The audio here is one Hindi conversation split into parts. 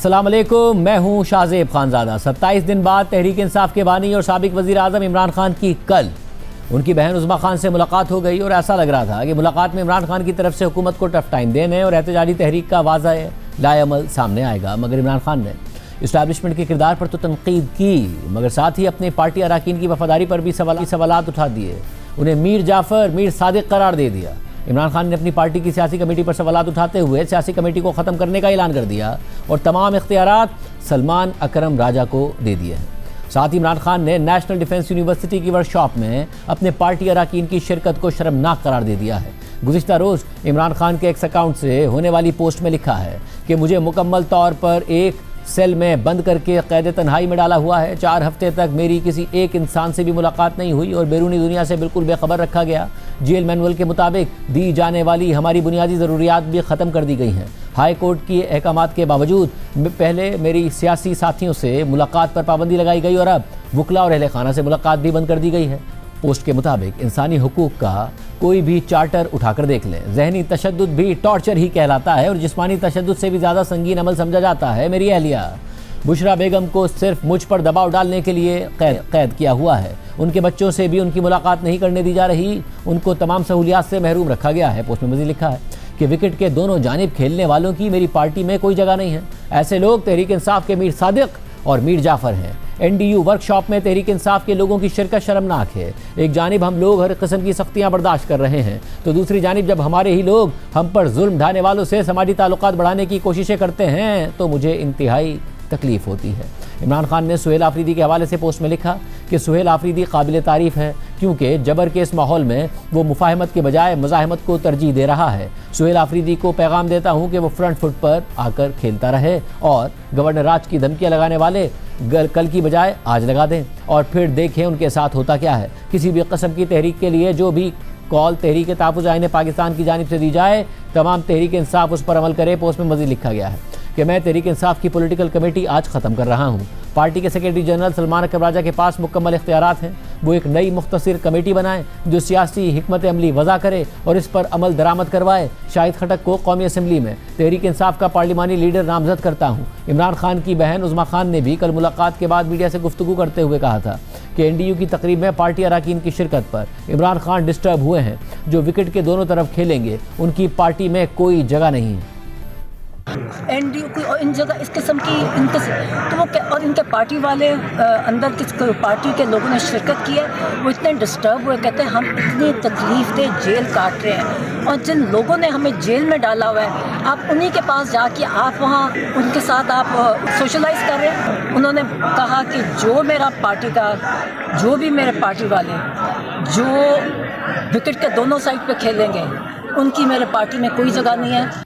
अस्सलाम वालेकुम, मैं हूं शाहजेब खानजादा। 27 दिन बाद तहरीक इंसाफ के बानी और साबिक वज़ीर आज़म इमरान खान की कल उनकी बहन उज़्मा खान से मुलाकात हो गई और ऐसा लग रहा था कि मुलाकात में इमरान खान की तरफ से हुकूमत को टफ टाइम देने और एहतजाजी तहरीक का वाज़ह लाएअमल सामने आएगा। मगर इमरान खान ने इस्टेब्लिशमेंट के किरदार पर तो तनकीद की, मगर साथ ही अपने पार्टी अरकान की वफादारी पर भी सवालात उठा दिए। उन्हें मीर जाफ़र मीर सादिक करार दे दिया। इमरान खान ने अपनी पार्टी की सियासी कमेटी पर सवालात उठाते हुए सियासी कमेटी को ख़त्म करने का ऐलान कर दिया और तमाम इख्तियारात सलमान अकरम राजा को दे दिए हैं। साथ ही इमरान खान ने नेशनल डिफेंस यूनिवर्सिटी की वर्कशॉप में अपने पार्टी अरकान की शिरकत को शर्मनाक करार दे दिया है। गुज़िश्ता रोज़ इमरान खान के एक्स अकाउंट से होने वाली पोस्ट में लिखा है कि मुझे मुकम्मल तौर पर एक सेल में बंद करके कैद तन्हाई में डाला हुआ है। 4 हफ्ते तक मेरी किसी एक इंसान से भी मुलाकात नहीं हुई और बैरूनी दुनिया से बिल्कुल बेखबर रखा गया। जेल मैनुअल के मुताबिक दी जाने वाली हमारी बुनियादी ज़रूरियात भी ख़त्म कर दी गई हैं। हाई कोर्ट की अहकामात के बावजूद पहले मेरी सियासी साथियों से मुलाकात पर पाबंदी लगाई गई और अब वकला और अहले खाना से मुलाकात भी बंद कर दी गई है। पोस्ट के मुताबिक इंसानी हुकूक का कोई भी चार्टर उठाकर देख लें, जहनी तशद्दुद भी टॉर्चर ही कहलाता है और जिस्मानी तशद्दुद से भी ज़्यादा संगीन अमल समझा जाता है। मेरी अहलिया बुशरा बेगम को सिर्फ मुझ पर दबाव डालने के लिए कैद किया हुआ है। उनके बच्चों से भी उनकी मुलाकात नहीं करने दी जा रही, उनको तमाम सहूलियात से महरूम रखा गया है। पोस्ट में मज़ीद लिखा है कि विकेट के दोनों जानिब खेलने वालों की मेरी पार्टी में कोई जगह नहीं है। ऐसे लोग तहरीक इंसाफ के मीर सादिक और मीर जाफ़र हैं। NDU वर्कशॉप में तहरीक इंसाफ के लोगों की शिरकत शर्मनाक है। एक जानिब हम लोग हर किस्म की सख्तियाँ बर्दाश्त कर रहे हैं, तो दूसरी जानिब जब हमारे ही लोग हम पर जुल्म ढाने वालों से समाजी ताल्लुकात बढ़ाने की कोशिशें करते हैं तो मुझे इंतहाई तकलीफ़ होती है। इमरान खान ने सुहेल आफरीदी के हवाले से पोस्ट में लिखा कि सुहेल आफरीदी काबिल तारीफ़ है क्योंकि जबर के इस माहौल में वो मुफाहमत के बजाय मुज़ाहमत को तरजीह दे रहा है। सुहेल आफरीदी को पैगाम देता हूँ कि वो फ्रंट फुट पर आकर खेलता रहे और गवर्नर राज की धमकियाँ लगाने वाले कल की बजाय आज लगा दें और फिर देखें उनके साथ होता क्या है। किसी भी किस्म की तहरीक के लिए जो भी कॉल तहरीक तहफ़्फ़ुज़ आईन पाकिस्तान की जानिब से दी जाए, तमाम तहरीक इंसाफ उस पर अमल करे। पोस्ट में मज़ीद लिखा गया है कि मैं तहरीक इंसाफ की पॉलिटिकल कमेटी आज ख़त्म कर रहा हूँ। पार्टी के सेक्रेटरी जनरल सलमान अकरम राजा के पास मुकम्मल इख्तियारात हैं। वो एक नई मुख्तसर कमेटी बनाएं जो सियासी हिकमत अमली वज़ा करे और इस पर अमल दरामद करवाए। शाहिद खटक को कौमी असम्बली में तहरीक इंसाफ का पार्लिमानी लीडर नामजद करता हूँ। इमरान खान की बहन उज़्मा खान ने भी कल मुलाकात के बाद मीडिया से गुफ्तगू करते हुए कहा था कि NDU की तकरीब में पार्टी अरकान की शिरकत पर इमरान खान डिस्टर्ब हुए हैं। जो विकेट के दोनों तरफ खेलेंगे उनकी पार्टी में कोई जगह नहीं है। NDU को इन जगह इस किस्म की तो वो और इनके पार्टी वाले अंदर किस पार्टी के लोगों ने शिरकत की है, वो इतने डिस्टर्ब हुए, कहते हैं हम इतनी तकलीफ दे जेल काट रहे हैं और जिन लोगों ने हमें जेल में डाला हुआ है आप उन्हीं के पास जाके आप वहाँ उनके साथ आप सोशलाइज कर रहे हैं। उन्होंने कहा कि जो मेरा पार्टी का जो भी मेरे पार्टी वाले जो विकेट के दोनों साइड पे खेलेंगे उनकी मेरे पार्टी में कोई जगह नहीं है।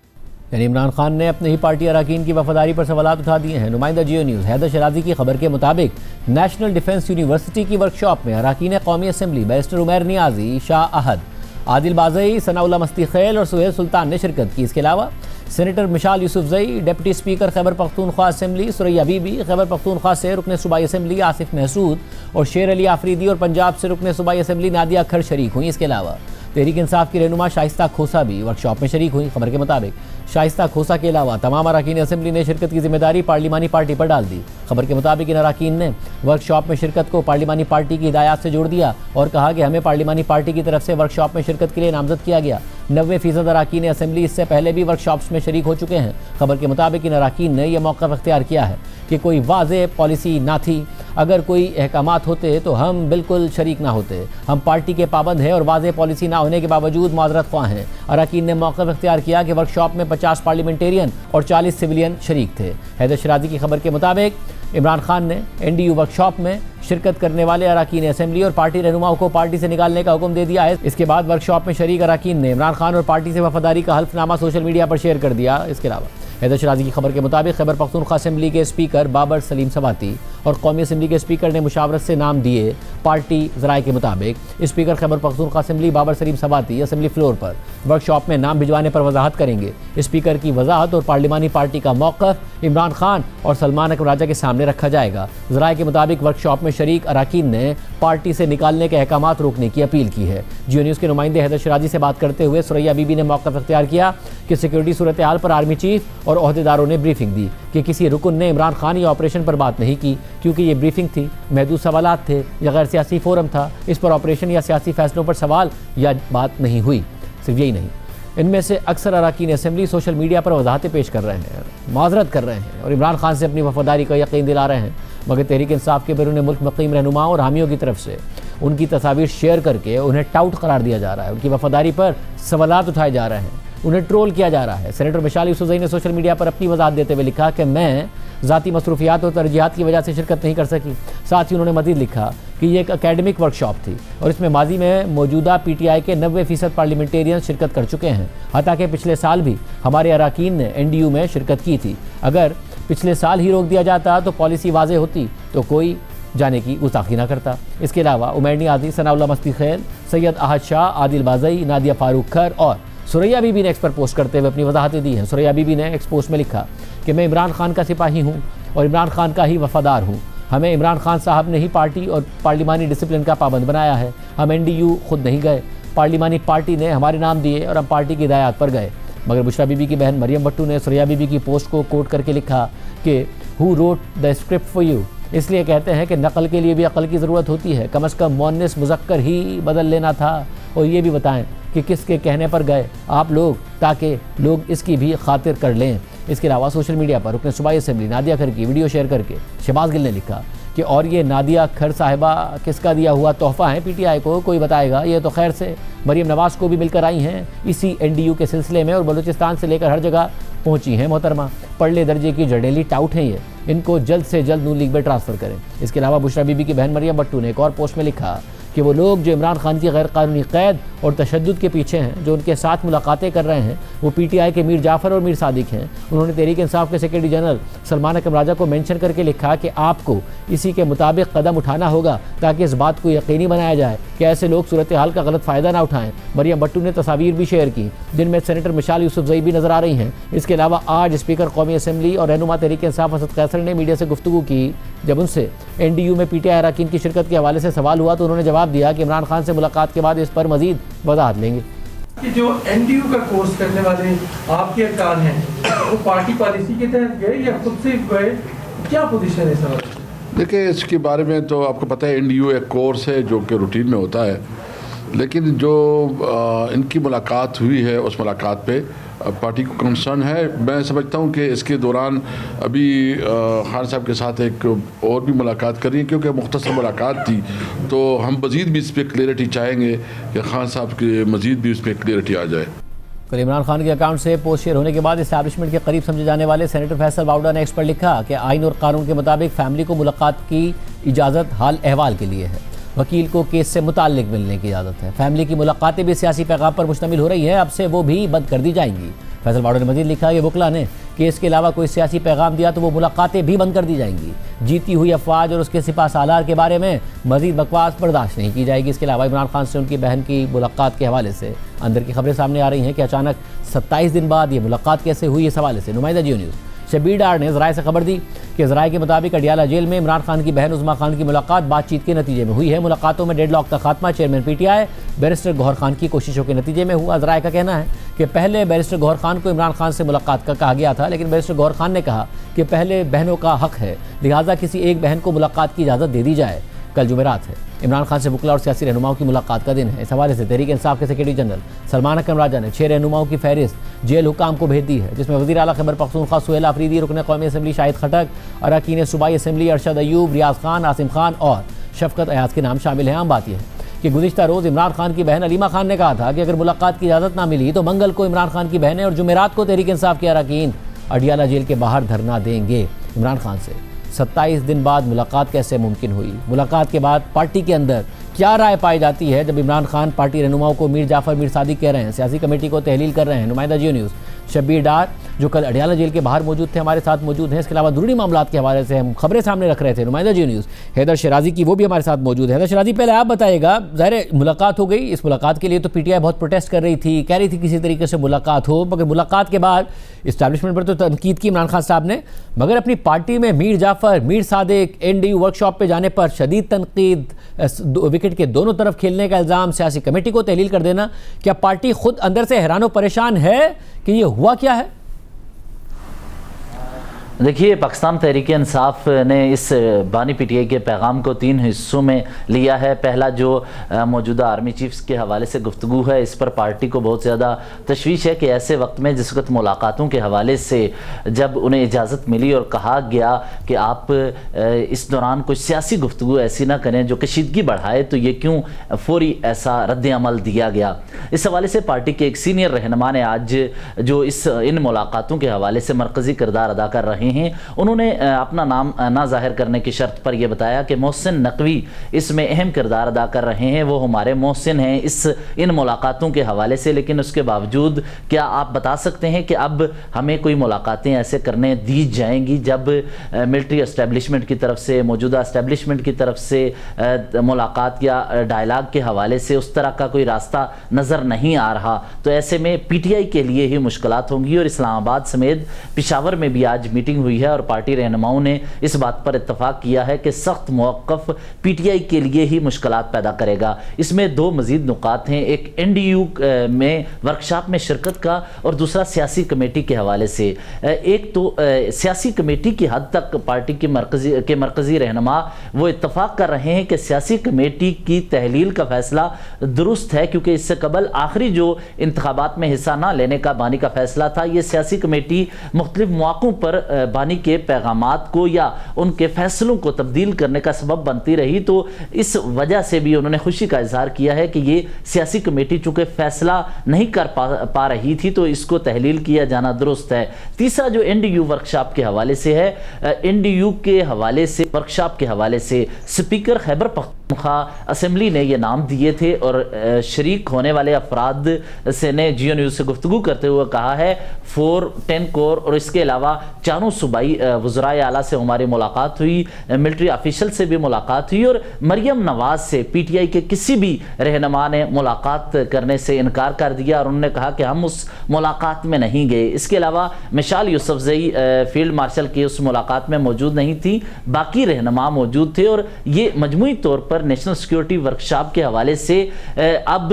यानी इमरान खान ने अपनी ही पार्टी अरकान की वफादारी पर सवालात उठा दिए हैं। नुमाइंदा जियो न्यूज़ हैदर शराजी की खबर के मुताबिक नेशनल डिफेंस यूनिवर्सिटी की वर्कशॉप में अरकान कौमी असम्बली बैरिस्टर उमैर नियाजी, शाह अहद, आदिल बाज़ई, सनाउल्लाह मस्ती खैल और सुहेल सुल्तान ने शिरकत की। इसके अलावा senator Mishal Yousafzai, deputy speaker Khyber Pakhtunkhwa assembly Surayya Bibi, Khyber Pakhtunkhwa से रुकन सूबाई असम्बली आसिफ महसूद और शेर अली आफरीदी और पंजाब से रुकन सूबाई असम्बली नादिया खर शरीक हुई। इसके अलावा तहरीक इंसाफ की रहनुमा शाइस्ता खोसा भी वर्कशॉप में शरीक हुई। खबर के मुताबिक शाइस्ता खोसा के अलावा तमाम अरकान असम्बली ने शिरकत की जिम्मेदारी पार्लिमानी पार्टी पर डाल दी। खबर के मुताबिक इन अरकान ने वर्कशॉप में शिरकत को पार्लिमानी पार्टी की हिदायत से जोड़ दिया और कहा कि हमें पार्लिमानी पार्टी की तरफ से वर्कशॉप में शिरकत के लिए नामजद किया गया। 90% अरकान असम्बली इससे पहले भी वर्कशॉप्स में शरीक हो चुके हैं। खबर के मुताबिक इन अरकान ने यह मौका अख्तियार किया है कि कोई वाज़ेह पॉलिसी ना थी, अगर कोई अहकामात होते तो हम बिल्कुल शरीक ना होते। हम पार्टी के पाबंद हैं और वाज़ेह पॉलिसी ना होने के बावजूद माजरत ख्वाह हैं। अरकान ने मौका अख्तियार किया कि वर्कशॉप में 50 पार्लियामेंटेरियन और 40 सिविलियन शरीक थे। हैदर शराजी की खबर के मुताबिक इमरान खान ने NDU वर्कशॉप में शिरकत करने वाले अरकान असम्बली और पार्टी रहनुमाओं को पार्टी से निकालने का हुक्म दे दिया है। इसके बाद वर्कशॉप में शरीक अरकान ने इमरान खान और पार्टी से वफादारी का हल्फनामा सोशल मीडिया पर शेयर कर दिया। इसके अलावा हैदर शराजी की खबर के मुताबिक खैबर पख्तूनख्वा असम्बली के स्पीकर बाबर सलीम सवाती और कौमी असम्बली के स्पीकर ने मुशावरत से नाम दिए। पार्टी ज़राए के मुताबिक speaker Khyber Pakhtunkhwa assembly Babar Saleem Swati assembly floor पर वर्कशॉप में नाम भिजवाने पर वजाहत करेंगे। स्पीकर की वजाहत और पार्लिमानी पार्टी का मौक़िफ़ इमरान खान और सलमान अकबर राजा के सामने रखा जाएगा। ज़राए के मुताबिक वर्कशॉप में शरीक अरकान ने पार्टी से निकालने के अहकामात रोकने की अपील की है। जियो न्यूज़ के नुमाइंदे हैदर शराजी से बात करते हुए सुरैया बीबी ने मौक़िफ़ इख्तियार किया कि सिक्योरिटी सूरत हाल पर आर्मी चीफ और ओहदेदारों ने ब्रीफिंग दी कि किसी रुकन ने इमरान खान या ऑपरेशन पर बात नहीं की, क्योंकि ये ब्रीफिंग थी, महदूद सवालात थे या गैर सियासी फोरम था। इस पर ऑपरेशन या सियासी फैसलों पर सवाल या बात नहीं हुई। सिर्फ यही नहीं, इनमें से अक्सर अरकान असम्बली सोशल मीडिया पर वजाहतें पेश कर रहे हैं, माजरत कर रहे हैं और इमरान खान से अपनी वफादारी का यकीन दिला रहे हैं, मगर तहरीक इंसाफ के बैरून मुल्क मुक़ीम रहनुमाओं और हामियों की तरफ से उनकी तस्वीर शेयर करके उन्हें टाउट करार दिया जा रहा है। उनकी वफादारी पर सवालात उठाए जा रहे हैं, उन्हें ट्रोल किया जा रहा है। सेनेटर मिशाल यूसुफ़ज़ई ने सोशल मीडिया पर अपनी वजाहत देते हुए लिखा कि मैं ज़ाती मसरूफियात और तरजीहात की वजह से शिरकत नहीं कर सकी। साथ ही उन्होंने मज़ीद लिखा कि ये एक एकेडमिक वर्कशॉप थी और इसमें माजी में मौजूदा PTI के 90% पार्लियामेंटेरियन शिरकत कर चुके हैं। हालांकि पिछले साल भी हमारे अरकान ने NDU में शिरकत की थी। अगर पिछले साल ही रोक दिया जाता तो पॉलिसी वाज़े होती तो कोई जाने की गुस्ताखी ना करता। इसके अलावा उमैर नियाज़ी, सनाउल्लाह मस्ती खैल, सैयद अहद शाह, आदिल बाज़ई, नादिया फारूक खर और सुरैया बीबी ने एक्स पर पोस्ट करते हुए अपनी वजाहतें दी हैं। सुरैया बीबी ने एक्स पोस्ट में लिखा कि मैं इमरान खान का सिपाही हूँ और इमरान खान का ही वफादार हूँ। हमें इमरान खान साहब ने ही पार्टी और पार्लिमानी डिसिप्लिन का पाबंद बनाया है। हम NDU खुद नहीं गए, पार्लिमानी पार्टी ने हमारे नाम दिए और हम पार्टी की हिदायत पर गए। मगर बुशरा बीबी की बहन मरियम भट्टू ने सुरैया बीबी की पोस्ट को कोट करके लिखा कि who wrote the script for you. इसलिए कहते हैं कि नकल के लिए भी अकल की ज़रूरत होती है। कम अज़ कम मुअन्निस मुज़क्कर ही बदल लेना था और ये भी बताएं कि किसके कहने पर गए आप लोग, ताकि लोग इसकी भी खातिर कर लें। इसके अलावा सोशल मीडिया पर रुकन सूबाई असम्बली नादिया खर की वीडियो शेयर करके शहबाज गिल ने लिखा कि और ये नादिया खर साहिबा किसका दिया हुआ तोहफ़ा है PTI को, कोई बताएगा। ये तो खैर से मरीम नवाज़ को भी मिलकर आई हैं इसी NDU के सिलसिले में और बलूचिस्तान से लेकर हर जगह पहुंची हैं मोहतरमा। पढ़ले दर्जे की जड़ेली टाउट हैं ये, इनको जल्द से जल्द नून लीग में ट्रांसफ़र करें। इसके अलावा बुशरा बीबी की बहन मरियम भट्टू ने एक और पोस्ट में लिखा कि वो लोग जो इमरान खान की गैर कानूनी कैद और तशद्दुद के पीछे हैं, जो उनके साथ मुलाकातें कर रहे हैं, वो PTI के मीर जाफ़र और मीर सादिक हैं। उन्होंने तहरीक इंसाफ के सेक्रेटरी जनरल सलमान अकबर राजा को मेंशन करके लिखा कि आपको इसी के मुताबिक कदम उठाना होगा ताकि इस बात को यकीनी बनाया जाए कि ऐसे लोग सूरत हाल का गलत फ़ायदा ना उठाएं। मरियम भट्टू ने तस्वीर भी शेयर की जिनमें सेनेटर मिशाल यूसुफ़ज़ई भी नज़र आ रही हैं। इसके अलावा आज स्पीकर कौमी असम्बली और रहनुमा तहरीक इंसाफ असद कैसर ने मीडिया से गुफ्तगू की। जब उनसे NDU में PTI अरकान की शिरकत के हवाले से सवाल हुआ तो उन्होंने जवाब दिया कि इमरान खान से मुलाकात के बाद इस पर मज़ीद वजाहत लेंगे। कि जो NDU का कोर्स करने वाले आपके अरकान हैं वो पार्टी पॉलिसी के तहत गए या खुद से गए, क्या पोजीशन है सर? देखिए, इसके बारे में तो आपको पता है NDU एक कोर्स है जो कि रूटीन में होता है, लेकिन जो इनकी मुलाकात हुई है उस मुलाकात पे पार्टी को कंसर्न है। मैं समझता हूँ कि इसके दौरान अभी खान साहब के साथ एक और भी मुलाकात करी है, क्योंकि मुख्तसर मुलाकात थी, तो हम मज़ीद भी इस पर क्लियरिटी चाहेंगे कि खान साहब के मज़ीद भी इस पर क्लियरिटी आ जाए। कल इमरान खान के अकाउंट से पोस्ट शेयर होने के बाद इस्टेब्लिशमेंट के करीब समझे जाने वाले सेनेटर फैसल बावड़ा ने एक्स पर लिखा कि आइन और कानून के मुताबिक फैमिली को मुलाकात की इजाज़त हाल अहवाल के लिए है। वकील को केस से मुताल्लिक मिलने की इजाज़त है। फैमिली की मुलाकातें भी सियासी पैगाम पर मुश्तमिल हो रही है, अब से वो भी बंद कर दी जाएंगी। फैसल बावड़ा ने मज़ीद लिखा कि वकला ने केस के अलावा कोई सियासी पैगाम दिया तो वो मुलाकातें भी बंद कर दी जाएंगी। जीती हुई अफवाज और उसके सिपा सालार के बारे में मज़ीद बकवास बर्दाश्त नहीं की जाएगी। इसके अलावा इमरान खान से उनकी बहन की मुलाकात के हवाले से अंदर की खबरें सामने आ रही हैं कि अचानक 27 दिन बाद ये मुलाकात कैसे हुई, इस हवाले से नुमाइंदा जियो न्यूज़ शबीर डार ने ज़राए से खबर दी कि ज़राए के मुताबिक अडियाला जेल में इमरान खान की बहन उज़मा खान की मुलाकात बातचीत के नतीजे में हुई है। मुलाकातों में डेडलॉक का खात्मा chairman PTI barrister Gohar Khan की कोशिशों के नतीजे में हुआ। ज़राए का कहना है कि पहले बैरिस्टर गौहर खान को इमरान खान से मुलाकात का कहा गया था, लेकिन बैरिस्टर गौहर खान ने कहा कि पहले बहनों का हक है, लिहाजा किसी एक बहन को मुलाकात की इजाज़त दे दी जाए। कल जुमेरात है, इमरान खान से वकला और सियासी रहनुमाओं की मुलाकात का दिन है। इस हवाले से तहरीक इंसाफ के सेक्रेटरी जनरल सलमान अकबर राजा ने 6 रहनुमाओं की फहरिस्त जेल हुकाम को भेज दी है, जिसमें वज़ीर आला खैबर पख्तूनख्वा सुहेल आफरीदी, रुकन कौमी असम्बली शाहिद खटक, अरकान सूबाई असम्बली अरशद अयूब, रियाज खान, आसिम खान और शफकत अयाज के नाम शामिल हैं। आम बात यह है कि गुज़िश्ता रोज़ इमरान खान की बहन अलीमा खान ने कहा था कि अगर मुलाकात की इजाज़त ना मिली तो मंगल को इमरान खान की बहनें और जुमेरात को तहरीक इंसाफ के अरकान अडियाला जेल के बाहर धरना देंगे। इमरान खान से 27 दिन बाद मुलाकात कैसे मुमकिन हुई? मुलाकात के बाद पार्टी के अंदर क्या राय पाई जाती है जब इमरान खान पार्टी रहनुमाओं को मीर जाफ़र मीर सादिक कह रहे हैं, सियासी कमेटी को तहलील कर रहे हैं? नुमाइंदा जियो न्यूज़ शबीर डार जो कल अडियाला जेल के बाहर मौजूद थे, हमारे साथ मौजूद हैं। इसके अलावा अंदरूनी मामलात के हवाले से हम खबरें सामने रख रहे थे। नुमाइंदा जी न्यूज़ हैदर शराजी की, वो भी हमारे साथ मौजूद है। हैदर शराजी, पहले आप बताइएगा, ज़ाहिर मुलाकात हो गई, इस मुलाकात के लिए तो पीटीआई बहुत प्रोटेस्ट कर रही थी, कह रही थी किसी तरीके से मुलाकात हो, मगर मुलाकात के बाद इस्टेब्लिशमेंट पर तो तनकीद की इमरान खान साहब ने, मगर अपनी पार्टी में मीर जाफ़र, मीर सादिक, एनडीयू वर्कशॉप पे जाने पर शदीद तनकीद, विकेट के दोनों तरफ खेलने का इल्ज़ाम, सियासी कमेटी को तहलील कर देना। क्या पार्टी खुद अंदर से हैरान और परेशान है कि ये हुआ क्या है? देखिए, पाकिस्तान तहरीक इंसाफ ने इस बानी पीटीआई के पैगाम को 3 हिस्सों में लिया है। पहला जो मौजूदा आर्मी चीफ्स के हवाले से गुफ्तगू है, इस पर पार्टी को बहुत ज़्यादा तशवीश है कि ऐसे वक्त में जिस वक्त मुलाकातों के हवाले से जब उन्हें इजाज़त मिली और कहा गया कि आप इस दौरान कुछ सियासी गुफ्तगू ऐसी ना करें जो कशीदगी बढ़ाए, तो ये क्यों फौरी ऐसा रद्द-ए-अमल दिया गया। इस हवाले से पार्टी के एक सीनियर रहनुमा ने आज जो इन मुलाकातों के हवाले से मरकज़ी किरदार अदा कर रहे हैं, उन्होंने अपना नाम ना जाहिर करने की शर्त पर यह बताया कि मोहसिन नकवी इसमें अहम किरदार अदा कर रहे हैं, वो हमारे मोहसिन हैं इन मुलाकातों के हवाले से। लेकिन उसके बावजूद क्या आप बता सकते हैं कि अब हमें कोई मुलाकातें ऐसे करने दी जाएंगी जब मिलिट्री एस्टेब्लिशमेंट की तरफ से, मौजूदा एस्टेब्लिशमेंट की तरफ से मुलाकात या डायलाग के हवाले से उस तरह का कोई रास्ता नज़र नहीं आ रहा? तो ऐसे में पीटीआई के लिए ही मुश्किलात होंगी। और इस्लामाबाद समेत पेशावर में भी आज मीटिंग हुई है और पार्टी रहनुमाओं ने इस बात पर इत्तफाक किया है कि सख्त मौक़िफ़ पीटीआई के लिए ही मुश्किलात पैदा करेगा। इसमें 2 मज़ीद नुकात हैं, एक एनडीयू में वर्कशॉप में शिरकत का और दूसरा सियासी कमेटी के हवाले से। एक तो सियासी कमेटी की हद तक पार्टी के मरकज़ी रहनुमा वो इत्तफाक कर रहे हैं कि सियासी कमेटी की तहलील का फैसला दुरुस्त है, क्योंकि इससे कबल आखिरी जो इंतखाबात में हिस्सा ना लेने का बानी का फैसला था, ये सियासी कमेटी मुख्तलिफ मौक़ों पर बानी के पैगामात को या उनके फैसलों को तब्दील करने का सबब बनती रही। तो इस वजह से भी उन्होंने खुशी का इजहार किया है कि ये सियासी कमेटी चूंकि फैसला नहीं कर पा रही थी, तो इसको तहलील किया जाना दुरुस्त है। तीसरा जो एनडीयू वर्कशॉप के हवाले से है, एनडीयू के हवाले से, वर्कशॉप के हवाले से स्पीकर खैबर पख्तूनख्वा असेंबली ने ये नाम दिए थे और शरीक होने वाले अफराद से ने जियो न्यूज़ से गुफ्तगू करते हुए कहा है 4-10 कोर और इसके अलावा चारों सूबाई वज़राए आला से हमारी मुलाकात हुई, मिलिट्री ऑफिशियल से भी मुलाकात हुई और मरियम नवाज से पीटीआई के किसी भी रहनुमा ने मुलाकात करने से इनकार कर दिया और उन्होंने कहा कि हम उस मुलाकात में नहीं गए। इसके अलावा मिसाल यूसुफजई फील्ड मार्शल की उस मुलाकात में मौजूद नहीं थी, बाकी रहनुमा मौजूद थे। और ये मजमूई तौर पर नेशनल सिक्योरिटी वर्कशॉप के हवाले से अब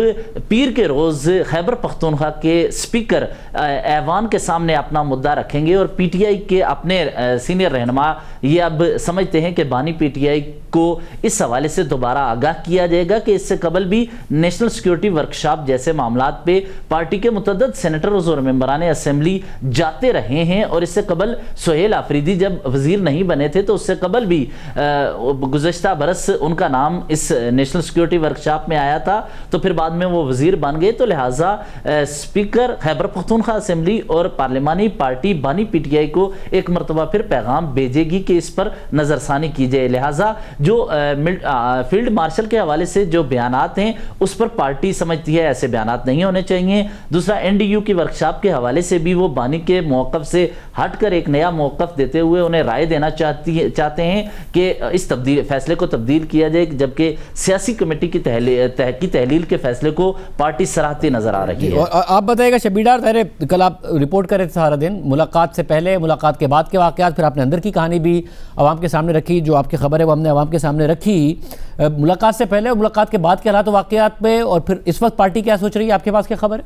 पीर के रोज़ खैबर पख्तूनख्वा के स्पीकर ऐवान के सामने अपना मुद्दा रखेंगे और पीटीआई के अपने सीनियर रहनुमा ये अब समझते हैं कि बानी पीटीआई को इस हवाले से दोबारा आगाह किया जाएगा कि इससे कबल भी नेशनल सिक्योरिटी वर्कशॉप जैसे मामलात पे पार्टी के मुतअद्दिद सेनेटर्स और मेंबरान असेंबली जाते रहे हैं। और इससे कबल सुहेल आफरीदी जब वजीर नहीं बने थे तो उससे कबल भी गुज़श्ता बरस उनका नाम इस नेशनल सिक्योरिटी वर्कशॉप में आया था, तो फिर बाद में वो वजीर बन गए। तो लिहाजा स्पीकर खैबर पख्तूनख्वा असेंबली और पार्लिमानी पार्टी बानी पीटीआई को एक मरतबा फिर पैगाम भेजेगी कि इस पर नज़रसानी की जाए। लिहाजा जो फील्ड मार्शल के हवाले से जो बयानात हैं उस पर पार्टी समझती है ऐसे बयानात नहीं होने चाहिए। दूसरा एनडीयू की वर्कशॉप के हवाले से भी वो बानी के मौक़िफ़ से हटकर एक नया मौक़िफ़ देते हुए उन्हें राय देना चाहते हैं कि इस फैसले को तब्दील किया जाए, जबकि सियासी कमेटी की तहलील के फैसले को पार्टी सराहती नजर आ रही है। और आप बताइएगा शबीर डार, कल आप रिपोर्ट कर रहे थे सारा दिन, मुलाकात से पहले, मुलाकात के बाद के वाक़यात, फिर आपने अंदर की कहानी भी आवाम के सामने रखी, जो आपकी खबर है वो हमने आवाम के सामने रखी। मुलाकात से पहले और मुलाकात के बाद के हालात वाक़यात पे, और फिर इस वक्त पार्टी क्या सोच रही है, आपके पास क्या खबर है?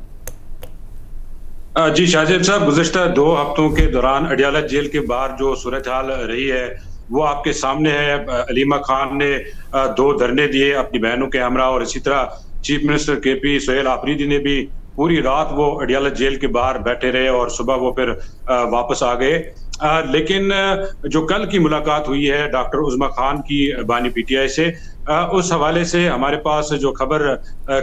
जी शाहजेब साहब, गुज़श्ता 2 हफ्तों के दौरान अडियाला जेल के बाहर जो सूरत हाल रही है वो आपके सामने है। अलीमा खान ने 2 धरने दिए अपनी बहनों के हमरा, और इसी तरह chief minister KP Sohail Afridi ने भी पूरी रात वो अडियाला जेल के बाहर बैठे रहे और सुबह वो फिर वापस आ गए। लेकिन जो कल की मुलाकात हुई है डॉक्टर उज़्मा खान की बानी पीटीआई से, उस हवाले से हमारे पास जो खबर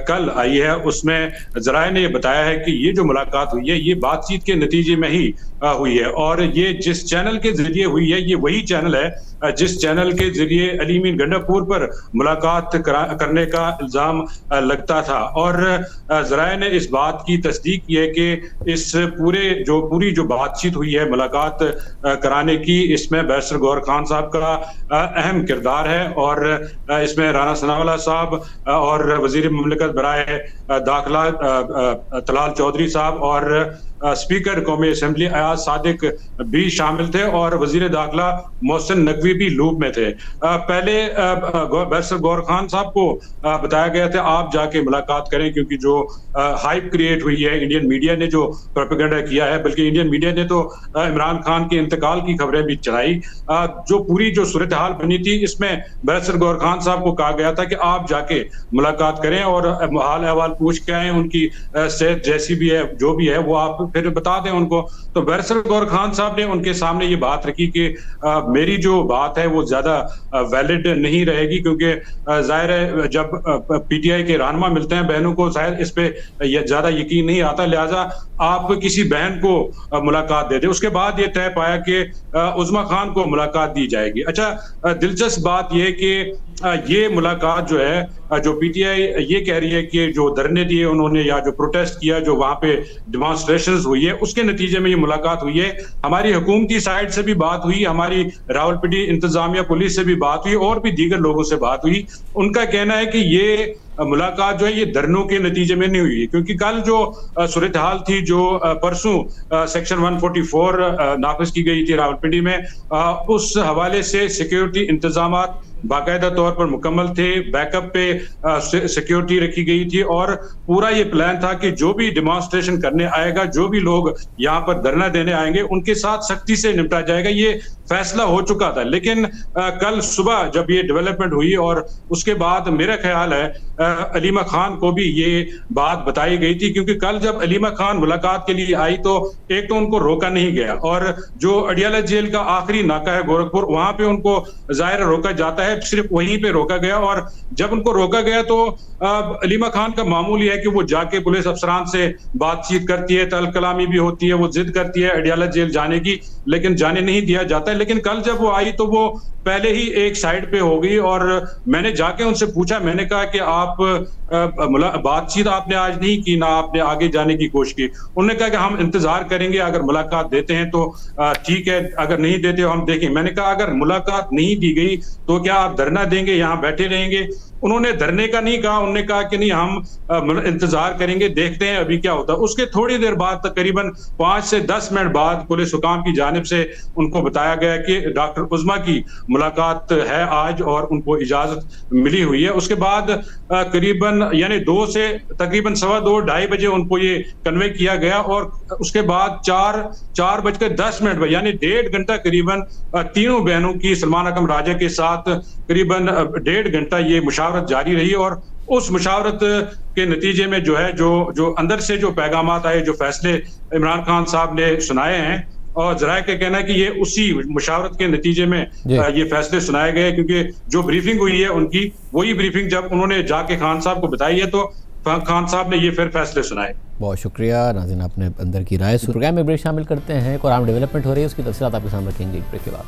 कल आई है उसमें जराए ने बताया है कि ये जो मुलाकात हुई है ये बातचीत के नतीजे में ही हुई है, और ये जिस चैनल के जरिए हुई है ये वही चैनल है जिस चैनल के जरिए अली मीन गंडापुर पर मुलाकात करने का इल्जाम लगता था। और जराए ने इस बात की तस्दीक की है कि इस पूरी जो बातचीत हुई है मुलाकात कराने की, इसमें बैरिस्टर गौहर खान साहब का अहम किरदार है, और इसमें राना सनाउल्लाह साहब और वजीर मुमलिकत बराए दाखिला तलाल चौधरी साहब और स्पीकर कौमी असेंबली अयाज सादिक भी शामिल थे, और वजीर दाखिला मोहसिन नकवी भी लूप में थे। पहले बैरिस्टर गौहर खान साहब को बताया गया था आप जाके मुलाकात करें, क्योंकि जो हाइप क्रिएट हुई है, इंडियन मीडिया ने जो प्रोपेगेंडा किया है, बल्कि इंडियन मीडिया ने तो इमरान खान के इंतकाल की खबरें भी चलाई। जो पूरी जो सूरत हाल बनी थी इसमें बैरिस्टर गौहर खान साहब को कहा गया था कि आप जाके मुलाकात करें और हाल अहवाल पूछ के आए, उनकी सेहत जैसी भी है जो भी है वो आप फिर बता दें उनको। तो बैरिस्टर गौहर खान साहब ने उनके सामने ये बात रखी कि मेरी जो बात है वो ज्यादा वैलिड नहीं रहेगी, क्योंकि जाहिर है जब पीटीआई के रहनुमा मिलते हैं बहनों को शायद इस पे ज्यादा यकीन नहीं आता, लिहाजा आप किसी बहन को मुलाकात दे दें। उसके बाद ये तय पाया कि उज़्मा खान को मुलाकात दी जाएगी। अच्छा, दिलचस्प बात यह कि ये मुलाकात जो है, जो पीटीआई ये कह रही है कि जो धरने दिए उन्होंने या जो प्रोटेस्ट किया, जो वहां पे डिमॉन्स्ट्रेशंस हुई है, उसके नतीजे में ये मुलाकात हुई है। हमारी हुकूमती साइड से भी बात हुई, हमारी रावलपिंडी इंतजामिया पुलिस से भी बात हुई और भी दीगर लोगों से बात हुई। उनका कहना है कि ये मुलाकात जो है ये धरनों के नतीजे में नहीं हुई, क्योंकि कल जो सूरत हाल थी, जो परसों सेक्शन 144 नाफिज की गई थी रावलपिंडी में, उस हवाले से सिक्योरिटी इंतजामात बाकायदा तौर पर मुकम्मल थे, बैकअप पे सिक्योरिटी रखी गई थी, और पूरा ये प्लान था कि जो भी डिमॉन्स्ट्रेशन करने आएगा, जो भी लोग यहाँ पर धरना देने आएंगे, उनके साथ सख्ती से निपटा जाएगा। ये फैसला हो चुका था, लेकिन कल सुबह जब ये डेवलपमेंट हुई और उसके बाद मेरा ख्याल है अलीमा खान को भी ये बात बताई गई थी, क्योंकि कल जब अलीमा खान मुलाकात के लिए आई तो एक तो उनको रोका नहीं गया, और जो अडियाला जेल का आखिरी नाका है गोरखपुर, वहां पे उनको जाहिर रोका जाता है, सिर्फ वहीं पे रोका गया। और जब उनको रोका गया तो अलीमा खान का मामूल है कि वो जाके पुलिस अफसरान से बातचीत करती है, तल कलामी भी होती है, वो जिद करती है अडियाला जेल जाने की, लेकिन जाने नहीं दिया जाता है। लेकिन कल जब वो आई तो वो पहले ही एक साइड पे हो गई, और मैंने जाके उनसे पूछा, मैंने कहा कि आप बातचीत आपने आज नहीं की, ना आपने आगे जाने की कोशिश की। उन्होंने कहा कि हम इंतजार करेंगे, अगर मुलाकात देते हैं तो ठीक है, अगर नहीं देते हो हम देखें। मैंने कहा अगर मुलाकात नहीं दी गई तो क्या आप धरना देंगे, यहाँ बैठे रहेंगे? उन्होंने धरने का नहीं कहा, उन्होंने कहा कि नहीं हम इंतजार करेंगे, देखते हैं अभी क्या होता है। उसके थोड़ी देर बाद, तकरीबन 5 से 10 मिनट बाद, पुलिस हुकाम की जानिब से उनको बताया गया कि डॉक्टर उज़्मा की मुलाकात है आज और उनको इजाजत मिली हुई है। उसके बाद करीबन यानी 2 से तकरीबन 2:15 ढाई बजे उनको ये कन्वे किया गया, और उसके बाद 4:10 पर यानी 1.5 घंटा करीबन तीनों बहनों की सलमान अकम राजा के साथ करीबन 1.5 घंटा ये मुशावरत जारी रही। और उस मुशावरत के नतीजे में जो है जो अंदर से जो पैगामात आए, जो फैसले इमरान खान साहब ने सुनाए हैं, और जराए का कहना है कि ये उसी मुशावरत के नतीजे में ये फैसले सुनाए गए, क्योंकि जो ब्रीफिंग हुई है उनकी, वही ब्रीफिंग जब उन्होंने जाके खान साहब को बताई है तो खान साहब ने ये फिर फैसले सुनाए। बहुत शुक्रिया नाज़रीन, आपने अंदर की राय सुनी। प्रोग्राम में ब्रेक शामिल करते हैं, एक और आम डेवलपमेंट हो रही है, उसकी तफसीलात आपके सामने रखेंगे ब्रेक के बाद।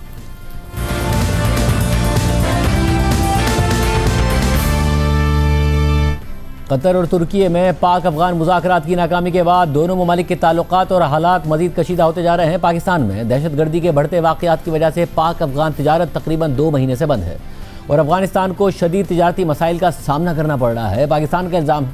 कतर और तुर्की में पाक अफगान मुज़ाकरात की नाकामी के बाद दोनों ममालिक के ताल्लुकात और हालात मज़ीद कशीदा होते जा रहे हैं। पाकिस्तान में दहशतगर्दी के बढ़ते वाक़यात की वजह से पाक अफगान तिजारत तकरीबन 2 महीने से बंद है और अफगानिस्तान को शदीद तिजारती मसाइल का सामना करना पड़ रहा है। पाकिस्तान का इल्ज़ाम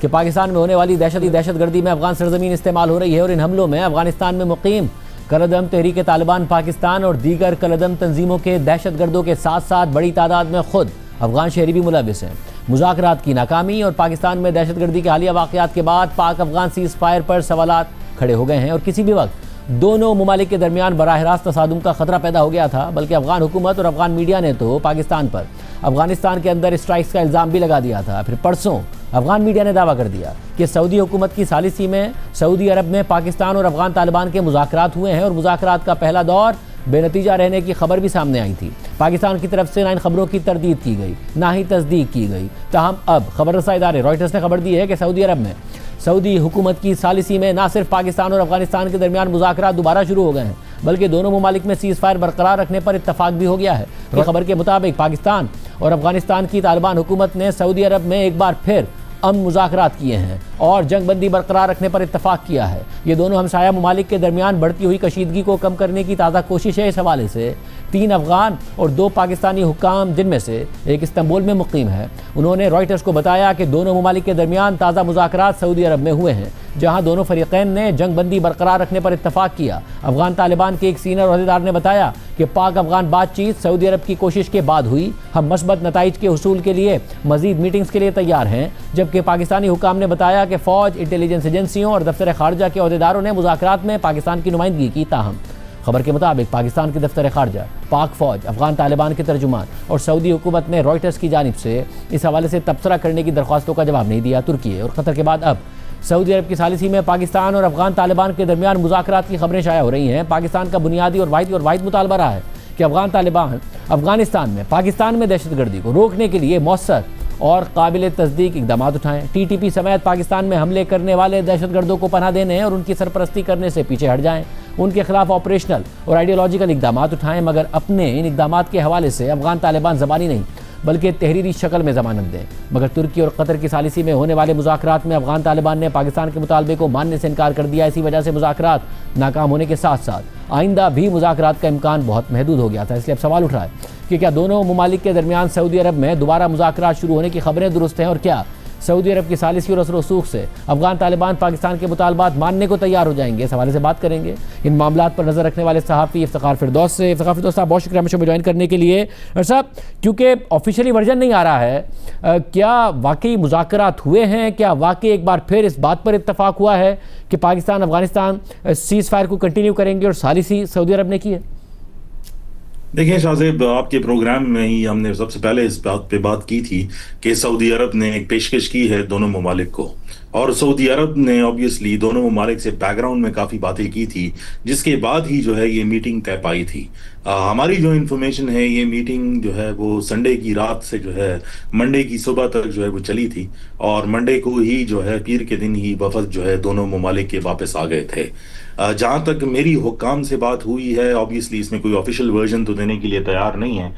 कि पाकिस्तान में होने वाली दहशतगर्दी में अफगान सरजमीन इस्तेमाल हो रही है और इन हमलों में अफगानिस्तान में मुकीम कलअदम तहरीक तालिबान पाकिस्तान और दीगर कलअदम तंजीमों के दहशतगर्दों के साथ साथ बड़ी तादाद में खुद अफगान शहरी भी मुलविस हैं। मुज़ाकरात की नाकामी और पाकिस्तान में दहशतगर्दी के हालिया वाक़यात के बाद पाक अफगान सीज़ फायर पर सवालात खड़े हो गए हैं और किसी भी वक्त दोनों ममालिक के दरमियान बराह रास्त तसादुम का खतरा पैदा हो गया था। बल्कि अफगान हुकूमत और अफगान मीडिया ने तो पाकिस्तान पर अफगानिस्तान के अंदर स्ट्राइक्स का इल्ज़ाम भी लगा दिया था। फिर परसों अफगान मीडिया ने दावा कर दिया कि सऊदी हुकूमत की सालिसी में सऊदी अरब में पाकिस्तान और अफगान तालिबान के मुज़ाकरात हुए हैं और मुज़ाकरात का पहला दौर बेनतीजा रहने की खबर भी सामने आई थी। पाकिस्तान की तरफ से ना इन खबरों की तरदीद की गई ना ही तस्दीक की गई। ताहम अब खबर रसा इदारे रॉयटर्स ने खबर दी है कि सऊदी अरब में सऊदी हुकूमत की सालिसी में ना सिर्फ पाकिस्तान और अफगानिस्तान के दरमियान मुज़ाकरात दोबारा शुरू हो गए हैं, बल्कि दोनों ममालिक में सीज़ फायर बरकरार रखने पर इत्तफाक भी हो गया है। खबर के मुताबिक पाकिस्तान और अफगानिस्तान की तालिबान हुकूमत ने सऊदी अरब में एक बार फिर अमन मुज़ाकरात किए हैं और जंगबंदी बरकरार रखने पर इत्तफाक किया है। ये दोनों हमसाया ममालिक के दरमियान बढ़ती हुई कशीदगी को कम करने की ताज़ा कोशिश है। इस हवाले से 3 अफगान और 2 पाकिस्तानी हुक्काम, जिनमें से एक इस्तांबुल में मुकीम है, उन्होंने रॉयटर्स को बताया कि दोनों ममालिक के दरमियान ताज़ा मुज़ाकरात सऊदी अरब में हुए हैं, जहाँ दोनों फरीक़ैन ने जंगबंदी बरकरार रखने पर इत्तफाक किया। अफगान तालिबान के एक सीनियर अहदेदार ने बताया कि पाक अफगान बातचीत सऊदी अरब की कोशिश के बाद हुई। हम मस्बत नताइज के हुसूल के लिए मज़ीद मीटिंग्स के लिए तैयार हैं। जबकि पाकिस्तानी हुक्काम ने बताया कि फ़ौज, इंटेलिजेंस एजेंसियों और दफ्तर खारजा के अहदेदारों ने मुज़ाकरात में पाकिस्तान की नुमाइंदगी की। ताहम खबर के मुताबिक पाकिस्तान के दफ्तर खारजा, पाक फ़ौज, अफगान तालिबान के तर्जुमान और सऊदी हुकूमत ने रॉयटर्स की जानिब से इस हवाले से तबसरा करने की दरख्वास्तों का जवाब नहीं दिया। तुर्की और कतर के बाद अब सऊदी अरब की सालिसी में पाकिस्तान और अफगान तालिबान के दरमियान मुज़ाकरात की खबरें शाया हो रही हैं। पाकिस्तान का बुनियादी और वाहिद मुतालबा रहा है कि अफगान तालिबान अफगानिस्तान में पाकिस्तान में दहशतगर्दी को रोकने के लिए मौसर और काबिल तस्दीक इकदाम उठाएं। TTP समेत पाकिस्तान में हमले करने वाले दहशतगर्दों को पनाह देने और उनकी सरपरस्ती करने से पीछे हट जाएं। उनके खिलाफ ऑपरेशनल और आइडियोलॉजिकल इकदाम उठाएं, मगर अपने इन इकदाम के हवाले से अफगान तालिबान ज़बानी नहीं बल्कि तहरीरी शक्ल में ज़मानत दें। मगर तुर्की और कतर की सालिसी में होने वाले मुज़ाकरात में अफगान तालिबान ने पाकिस्तान के मुतालबे को मानने से इनकार कर दिया। इसी वजह से मुज़ाकरात नाकाम होने के साथ साथ आइंदा भी मुज़ाकरात का इम्कान बहुत महदूद हो गया था। इसलिए अब सवाल उठ रहा है कि क्या दोनों ममालिक के दरमियान सऊदी अरब में दोबारा मुज़ाकरात शुरू होने की खबरें दुरुस्त हैं, और क्या सऊदी अरब की सालिसी और असर रसूख से अफगान तालिबान पाकिस्तान के मुतालबात मानने को तैयार हो जाएंगे। इस हवाले से बात करेंगे इन मामलात पर नज़र रखने वाले सहाफ़ी इफ्तिखार फिरदौस से। इफ्तिखार फिरदौस साहब, बहुत शुक्रिया हमें ज्वाइन करने के लिए। और साहब, क्योंकि ऑफिशियली वर्जन नहीं आ रहा है, क्या वाकई मुज़ाकरात हुए हैं? क्या वाकई एक बार फिर इस बात पर इत्तफाक हुआ है कि पाकिस्तान अफगानिस्तान सीज़ फायर को कंटिन्यू करेंगे और सालिसी सऊदी अरब ने की है? देखिए शाहजेब, आपके प्रोग्राम में ही हमने सबसे पहले इस बात पे बात की थी कि सऊदी अरब ने एक पेशकश की है दोनों ममालिक को, और सऊदी अरब ने ऑब्वियसली दोनों ममालिक से बैकग्राउंड में काफ़ी बातें की थी, जिसके बाद ही जो है ये मीटिंग तय पाई थी। हमारी जो इन्फॉर्मेशन है, ये मीटिंग जो है वो संडे की रात से जो है मंडे की सुबह तक जो है वो चली थी, और मंडे को ही जो है पीर के दिन ही वफद जो है दोनों ममालिक के वापस आ गए थे। जहाँ तक मेरी हुक्काम से बात हुई है, ऑब्वियसली इसमें कोई ऑफिशियल वर्जन तो देने के लिए तैयार नहीं है,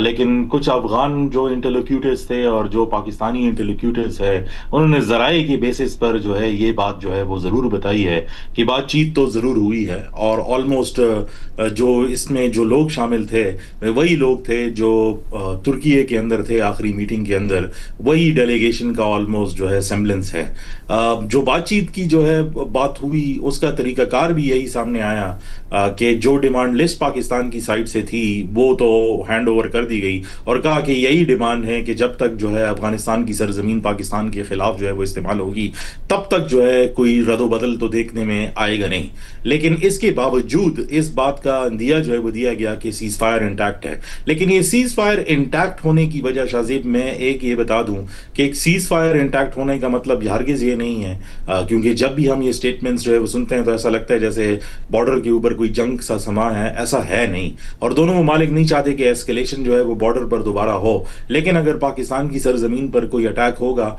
लेकिन कुछ अफगान जो इंटरलोक्यूटर्स थे और जो पाकिस्तानी इंटरलोक्यूटर्स है, उन्होंने ज़राए की बेसिस पर जो है ये बात जो है वो ज़रूर बताई है कि बातचीत तो ज़रूर हुई है, और ऑलमोस्ट जो इसमें जो लोग शामिल थे वही लोग थे जो तुर्की के अंदर थे आखिरी मीटिंग के अंदर, वही डेलीगेशन का ऑलमोस्ट जो है सेम्बलेंस है। जो बातचीत की जो है बात हुई, उसका तरीकाकार भी यही सामने आया कि जो डिमांड लिस्ट पाकिस्तान की साइड से थी वो तो हैंड ओवर कर दी गई, और कहा कि यही डिमांड है कि जब तक जो है अफगानिस्तान की सरजमीन पाकिस्तान के खिलाफ जो है वो इस्तेमाल होगी, तब तक जो है कोई रद्द बदल तो देखने में आएगा नहीं। लेकिन इसके बावजूद इस बात का अंदिया जो है वो दिया गया कि सीज फायर इंटैक्ट है। लेकिन ये सीज फायर इंटैक्ट होने की वजह शाहजेब, मैं एक ये बता दूं कि एक सीज फायर इंटैक्ट होने का मतलब हरगिज़ ये नहीं है, क्योंकि जब भी हम ये स्टेटमेंट्स जो है वो सुनते हैं तो ऐसा लगता है जैसे बॉर्डर के ऊपर कोई जंग सा समा है। ऐसा है नहीं, और दोनों ममालिक नहीं चाहते कि एस्केलेशन जो है वो बॉर्डर पर दोबारा हो। लेकिन अगर पाकिस्तान की सरजमीन पर कोई अटैक होगा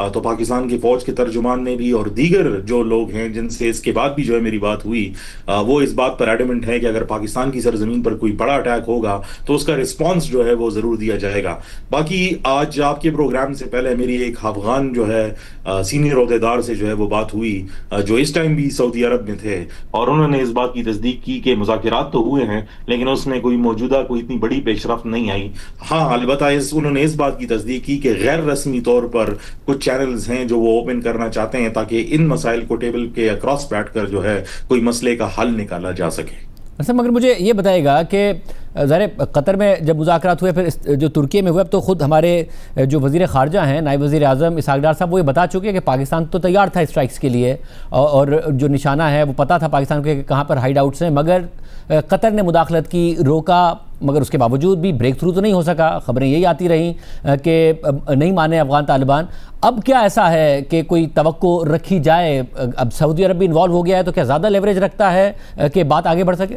तो पाकिस्तान की फौज के तर्जुमान ने भी और दीगर जो लोग हैं जिनसे इसके बाद भी जो है मेरी बात हुई, वो इस बात पर एडमेंट है कि अगर पाकिस्तान की सरजमीन पर कोई बड़ा अटैक होगा तो उसका रिस्पॉन्स जो है वो जरूर दिया जाएगा। बाकी आज आपके प्रोग्राम से पहले मेरी एक अफगान जो है सीनियर ओहदेदार से जो है वो बात हुई, जो इस टाइम भी सऊदी अरब में थे, और उन्होंने इस बात की तस्दीक की कि मुज़ाकरात तो हुए हैं लेकिन उसमें कोई मौजूदा कोई इतनी बड़ी पेशरफ्त नहीं आई। हाँ, अलबत्ता उन्होंने इस बात की तस्दीक की कि गैर रस्मी तौर पर कुछ चैनल्स हैं जो वो ओपन करना चाहते हैं ताकि इन मसाइल को टेबल के अक्रॉस बैठकर जो है कोई मसले का हल निकाला जा सके। अच्छा, मगर मुझे ये बताएगा कि ज़ाहिर कतर में जब मुज़ाकरात हुए, फिर जो तुर्की में हुए, अब तो ख़ुद हमारे जो वज़ीर ख़ारजा हैं, नायब वज़ीर आज़म इसहाक़ डार साहब, वो ये बता चुके हैं कि पाकिस्तान तो तैयार था स्ट्राइक्स के लिए, और जो निशाना है वो पता था पाकिस्तान को कि कहाँ पर हाइड आउट्स हैं, मगर कतर ने मुदाखलत की, रोका, मगर उसके बावजूद भी ब्रेक थ्रू तो नहीं हो सका। ख़बरें यही आती रहीं कि नहीं माने अफ़गान तालिबान। अब क्या ऐसा है कि कोई तवक्को रखी जाए? अब सऊदी अरब भी इन्वॉल्व हो गया है, तो क्या ज़्यादा लेवरेज रखता है कि बात आगे बढ़ सके?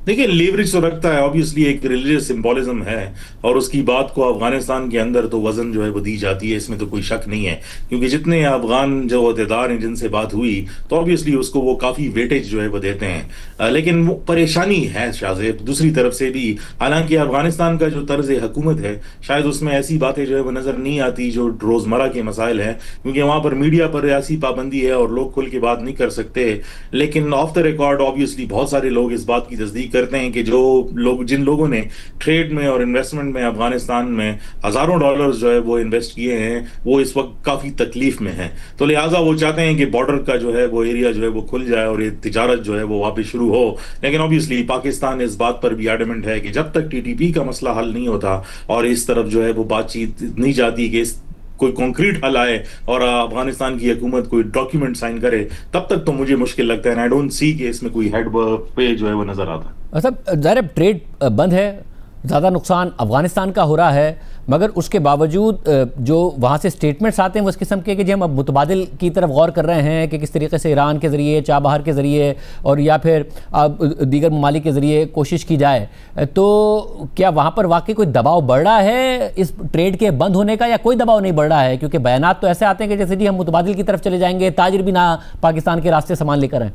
देखिए, लेवरेज तो रखता है, ऑब्वियसली एक रिलीजियस सिंबोलिज्म है, और उसकी बात को अफगानिस्तान के अंदर तो वजन जो है वो दी जाती है, इसमें तो कोई शक नहीं है। क्योंकि जितने अफगान जो अहदेदार हैं जिनसे बात हुई, तो ऑब्वियसली उसको वो काफ़ी वेटेज जो है वो देते हैं। लेकिन वो परेशानी है शाहजेब दूसरी तरफ से भी। हालांकि अफगानिस्तान का जो तर्ज हुकूमत है, शायद उसमें ऐसी बातें जो है वो नज़र नहीं आती जो रोज़मर्रा के मसाइल हैं, क्योंकि वहाँ पर मीडिया पर ऐसी पाबंदी है और लोग खुल के बात नहीं कर सकते। लेकिन ऑफ द रिकॉर्ड ऑब्वियसली बहुत सारे लोग इस बात की तस्दीक करते हैं कि जिन लोगों ने ट्रेड में और इन्वेस्टमेंट में अफगानिस्तान में हजारों डॉलर्स जो है वो इन्वेस्ट किए हैं, वो इस वक्त काफी तकलीफ में हैं। तो लिहाजा वो चाहते हैं कि बॉर्डर का जो है वो एरिया जो है वो खुल जाए और ये तिजारत जो है वो वापस शुरू हो। लेकिन ऑब्वियसली पाकिस्तान इस बात पर भी एडमेंट है कि जब तक टीटीपी का मसला हल नहीं होता और इस तरफ जो है वो बातचीत नहीं जाती कि कोई कॉन्क्रीट हल आए और अफगानिस्तान की हुकूमत कोई डॉक्यूमेंट साइन करे, तब तक तो मुझे मुश्किल लगता है। आई डोंट सी कि इसमें कोई हेड पे जो है वो नजर आता है। मतलब ज़ाहिर ट्रेड बंद है, ज़्यादा नुकसान अफगानिस्तान का हो रहा है, मगर उसके बावजूद जो वहाँ से स्टेटमेंट्स आते हैं वो इस किस्म के कि हम अब मुतबादिल की तरफ गौर कर रहे हैं कि किस तरीके से ईरान के ज़रिए, चाबहार के ज़रिए और या फिर दीगर ममालिक के ज़रिए कोशिश की जाए। तो क्या वहाँ पर वाकई कोई दबाव बढ़ रहा है इस ट्रेड के बंद होने का, या कोई दबाव नहीं बढ़ रहा है? क्योंकि बयानात तो ऐसे आते हैं कि जैसे जी हम मुतबादिल की तरफ चले जाएंगे, ताजिर भी ना पाकिस्तान के रास्ते सामान लेकर आए।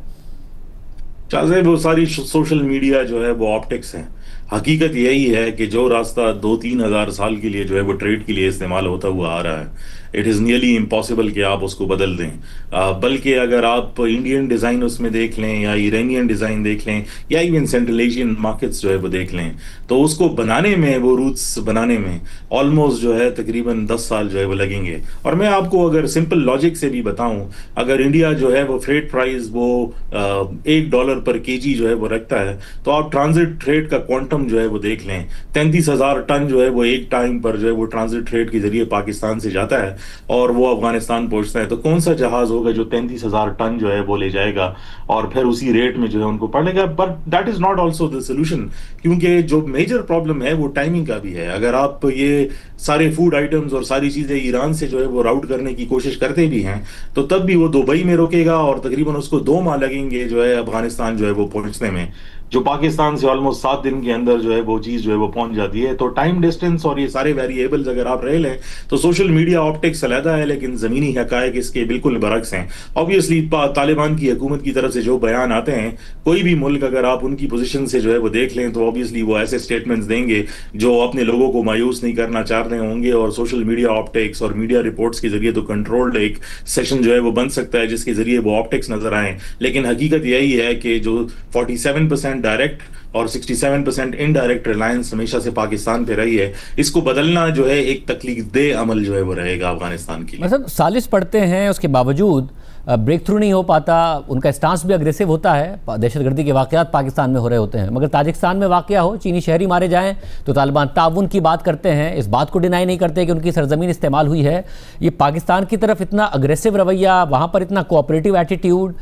शाहजेब वो सारी सोशल मीडिया जो है वो ऑप्टिक्स हैं। हकीकत यही है कि जो रास्ता 2-3 हज़ार साल के लिए जो है वो ट्रेड के लिए इस्तेमाल होता हुआ आ रहा है, इट इज़ नियरली इम्पॉसिबल कि आप उसको बदल दें। बल्कि अगर आप इंडियन डिज़ाइन उसमें देख लें या ईरानियन डिज़ाइन देख लें या इवन सेंट्रल एशियन मार्केट्स जो है वो देख लें, तो उसको बनाने में, वो रूट्स बनाने में ऑलमोस्ट जो है तकरीबन 10 साल जो है वो लगेंगे। और मैं आपको अगर सिंपल लॉजिक से भी बताऊं, अगर इंडिया जो है वो फ्रेट प्राइस वो $1 पर केजी जो है वो रखता है, तो आप ट्रांजिट ट्रेड का क्वांटम जो है वो देख लें। 33,000 टन जो है वो एक टाइम पर जो है वो ट्रांजिट ट्रेड के जरिए पाकिस्तान से जाता है और वो अफगानिस्तान पहुंचता है। तो कौन सा जहाज होगा जो 33,000 टन जो है वो ले जाएगा और फिर उसी रेट में जो है उनको पड़ेगा? But that is not also the solution, क्योंकि जो मेजर प्रॉब्लम है वो टाइमिंग का भी है। अगर आप ये सारे फूड आइटम्स और सारी चीजें ईरान से जो है वो राउट करने की कोशिश करते भी हैं, तो तब भी वो दुबई में रुकेगा और तकरीबन उसको 2 माह लगेंगे जो है अफगानिस्तान जो है वो पहुंचने में, जो पाकिस्तान से ऑलमोस्ट 7 दिन के अंदर जो है वो चीज जो है वो पहुंच जाती है। तो टाइम डिस्टेंस और ये सारे वेरिएबल्स अगर आप रह लें, तो सोशल मीडिया ऑप्टिक्स अलहदा है, लेकिन जमीनी हकायक इसके बिल्कुल बरक्स हैं। ऑब्वियसली तालिबान की हुकूमत की तरफ से जो बयान आते हैं, कोई भी मुल्क अगर आप उनकी पोजीशन से जो है वो देख लें, तो ऑब्वियसली वो ऐसे स्टेटमेंट्स देंगे जो अपने लोगों को मायूस नहीं करना चाह रहे होंगे। और सोशल मीडिया ऑप्टिक्स और मीडिया रिपोर्ट्स के जरिए तो कंट्रोल्ड एक सेशन जो है वो बन सकता है जिसके जरिए वो ऑप्टिक्स नजर आए। लेकिन हकीकत यही है कि जो 47% डायरेक्ट और 67% इनडायरेक्ट रिलायंस हमेशा से पाकिस्तान पे रही है, इसको बदलना जो है एक तकलीफदेह अमल जो है वो रहेगा अफगानिस्तान के लिए। मतलब साजिश पढ़ते हैं, उसके बावजूद ब्रेक थ्रू नहीं हो पाता। उनका स्टांस भी अग्रेसिव होता है, दहशतगर्दी के वाक़यात पाकिस्तान में हो रहे होते हैं, मगर ताजिकिस्तान में वाक़या हो, चीनी शहरी मारे जाएं तो तालिबान ताउन की बात करते हैं, इस बात को डिनाई नहीं करते कि उनकी सरजमीन इस्तेमाल हुई है। ये पाकिस्तान की तरफ इतना अग्रेसिव रवैया, वहाँ पर इतना कोऑपरेटिव एटीट्यूड,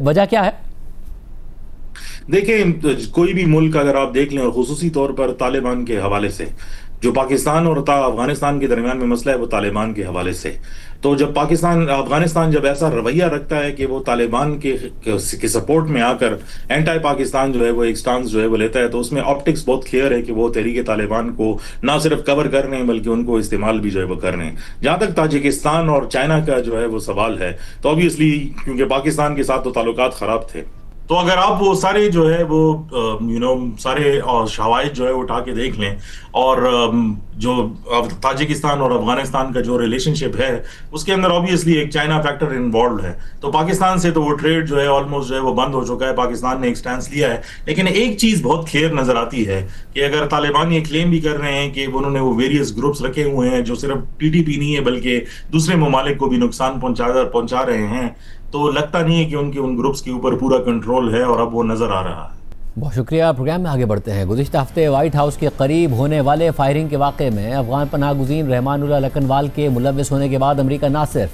वजह क्या है? देखिए, कोई भी मुल्क अगर आप देख लें, और खुसूसी तौर पर तालिबान के हवाले से, जो पाकिस्तान और अफगानिस्तान के दरमियान में मसला है वो तालिबान के हवाले से, तो जब अफगानिस्तान जब ऐसा रवैया रखता है कि वो तालिबान के सपोर्ट में आकर एंटी पाकिस्तान जो है वो एक स्टांस जो है वो लेता है, तो उसमें ऑप्टिक्स बहुत क्लियर है कि वो तहरीक तालिबान को ना सिर्फ कवर कर रहे हैं बल्कि उनको इस्तेमाल भी जो है वो कर रहे हैं। जहां तक ताजिकिस्तान और चाइना का जो है वो सवाल है, तो ऑब्वियसली क्योंकि पाकिस्तान के साथ तो ताल्लुकात खराब थे, तो अगर आप वो सारे जो है वो सारे शवाहिद जो है उठा के देख लें, और जो ताजिकिस्तान और अफगानिस्तान का जो रिलेशनशिप है उसके अंदर ऑब्वियसली एक चाइना फैक्टर इन्वॉल्व है। तो पाकिस्तान से तो वो ट्रेड जो है ऑलमोस्ट जो है वो बंद हो चुका है, पाकिस्तान ने एक स्टैंस लिया है। लेकिन एक चीज बहुत क्लियर नजर आती है कि अगर तालिबान ये क्लेम भी कर रहे हैं कि उन्होंने वो वेरियस ग्रुप्स रखे हुए हैं जो सिर्फ टीटीपी नहीं है बल्कि दूसरे ममालिक को भी नुकसान पहुंचा रहे हैं, तो लगता नहीं है कि उनके उन ग्रुप्स के ऊपर पूरा कंट्रोल है, और अब वो नजर आ रहा है। बहुत शुक्रिया। प्रोग्राम में आगे बढ़ते हैं। गुज़िश्ता हफ्ते व्हाइट हाउस के करीब होने वाले फायरिंग के वाक़े में अफगान पनाह गुज़ीन रहमानुल्लाह लखनवाल के मुलव्विस होने के बाद अमरीका न सिर्फ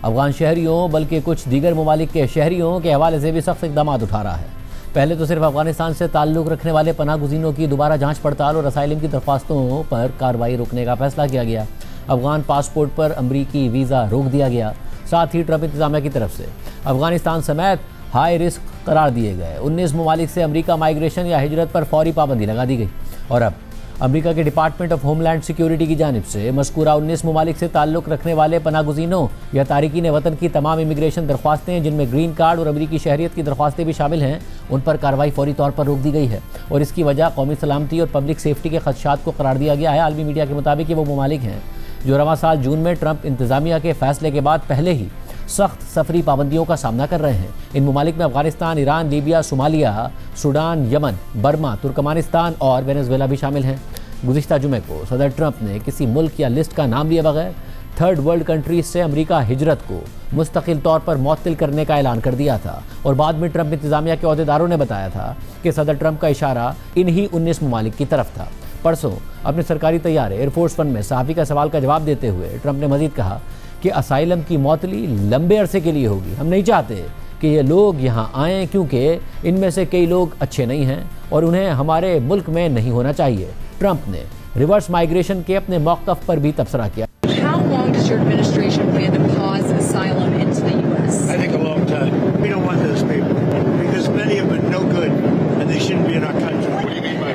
अफगान शहरियों बल्कि कुछ दीगर ममालिक के शहरियों के हवाले से भी सख्त इक़दाम उठा रहा है। पहले तो सिर्फ अफगानिस्तान से ताल्लुक़ रखने वाले पनाह गुज़ीनों की दोबारा जाँच पड़ताल और असाइलम की दरख्वास्तों पर कार्रवाई रोकने का फैसला किया गया। अफगान पासपोर्ट पर अमरीकी वीज़ा रोक दिया गया। साथ ही ट्रंप इंतज़ामिया की तरफ से अफगानिस्तान समेत हाई रिस्क करार दिए गए। 19 ममालिक से अमेरिका माइग्रेशन या हिजरत पर फौरी पाबंदी लगा दी गई। और अब अमेरिका के डिपार्टमेंट ऑफ होमलैंड सिक्योरिटी की जानिब से मज़कूरा 19 ममालिक से ताल्लुक़ रखने वाले पनागुज़ीनों या तारिकीन वतन की तमाम इमिग्रेशन दरख्वास्तें, जिनमें ग्रीन कार्ड और अमेरिकी शहरियत की दरख्वास्तें भी शामिल हैं, उन पर कार्रवाई फौरी तौर पर रोक दी गई है। और इसकी वजह कौमी सलामती और पब्लिक सेफ्टी के खदशात को करार दिया गया है। आलमी मीडिया के मुताबिक वो ममालिक हैं जो रवां साल जून में ट्रंप इंतज़ामिया के फैसले के बाद पहले ही सख्त सफरी पाबंदियों का सामना कर रहे हैं। इन ममालिक में Afghanistan, Iran, Libya, Somalia, Sudan, Yemen, Burma, Turkmenistan और वेनेजुएला भी शामिल हैं। गुज़िश्ता जुमे को सदर ट्रंप ने किसी मुल्क या लिस्ट का नाम लिए बगैर थर्ड वर्ल्ड कंट्रीज से अमेरिका हिजरत को मुस्तकिल तौर पर मुअत्तल करने का ऐलान कर दिया था। और बाद में ट्रंप इंतज़ामिया के अहदेदारों ने बताया था कि सदर ट्रंप का इशारा इन्हीं 19 ममालिक की तरफ था। परसों अपने सरकारी तैयारे एयरफोर्स वन में सहाफ़ी का सवाल का जवाब देते हुए ट्रंप ने मज़ीद कहा कि असाइलम की मुअत्तली लंबे अरसे के लिए होगी। हम नहीं चाहते कि ये लोग यहाँ आएँ, क्योंकि इनमें से कई लोग अच्छे नहीं हैं और उन्हें हमारे मुल्क में नहीं होना चाहिए। ट्रंप ने रिवर्स माइग्रेशन के अपने मौक़िफ़ पर भी तबसरा किया। How long does your administration plan to pause asylum into the U.S.? I think a long time. We don't want those people because many of them are no good and they shouldn't be in our country. What do you mean by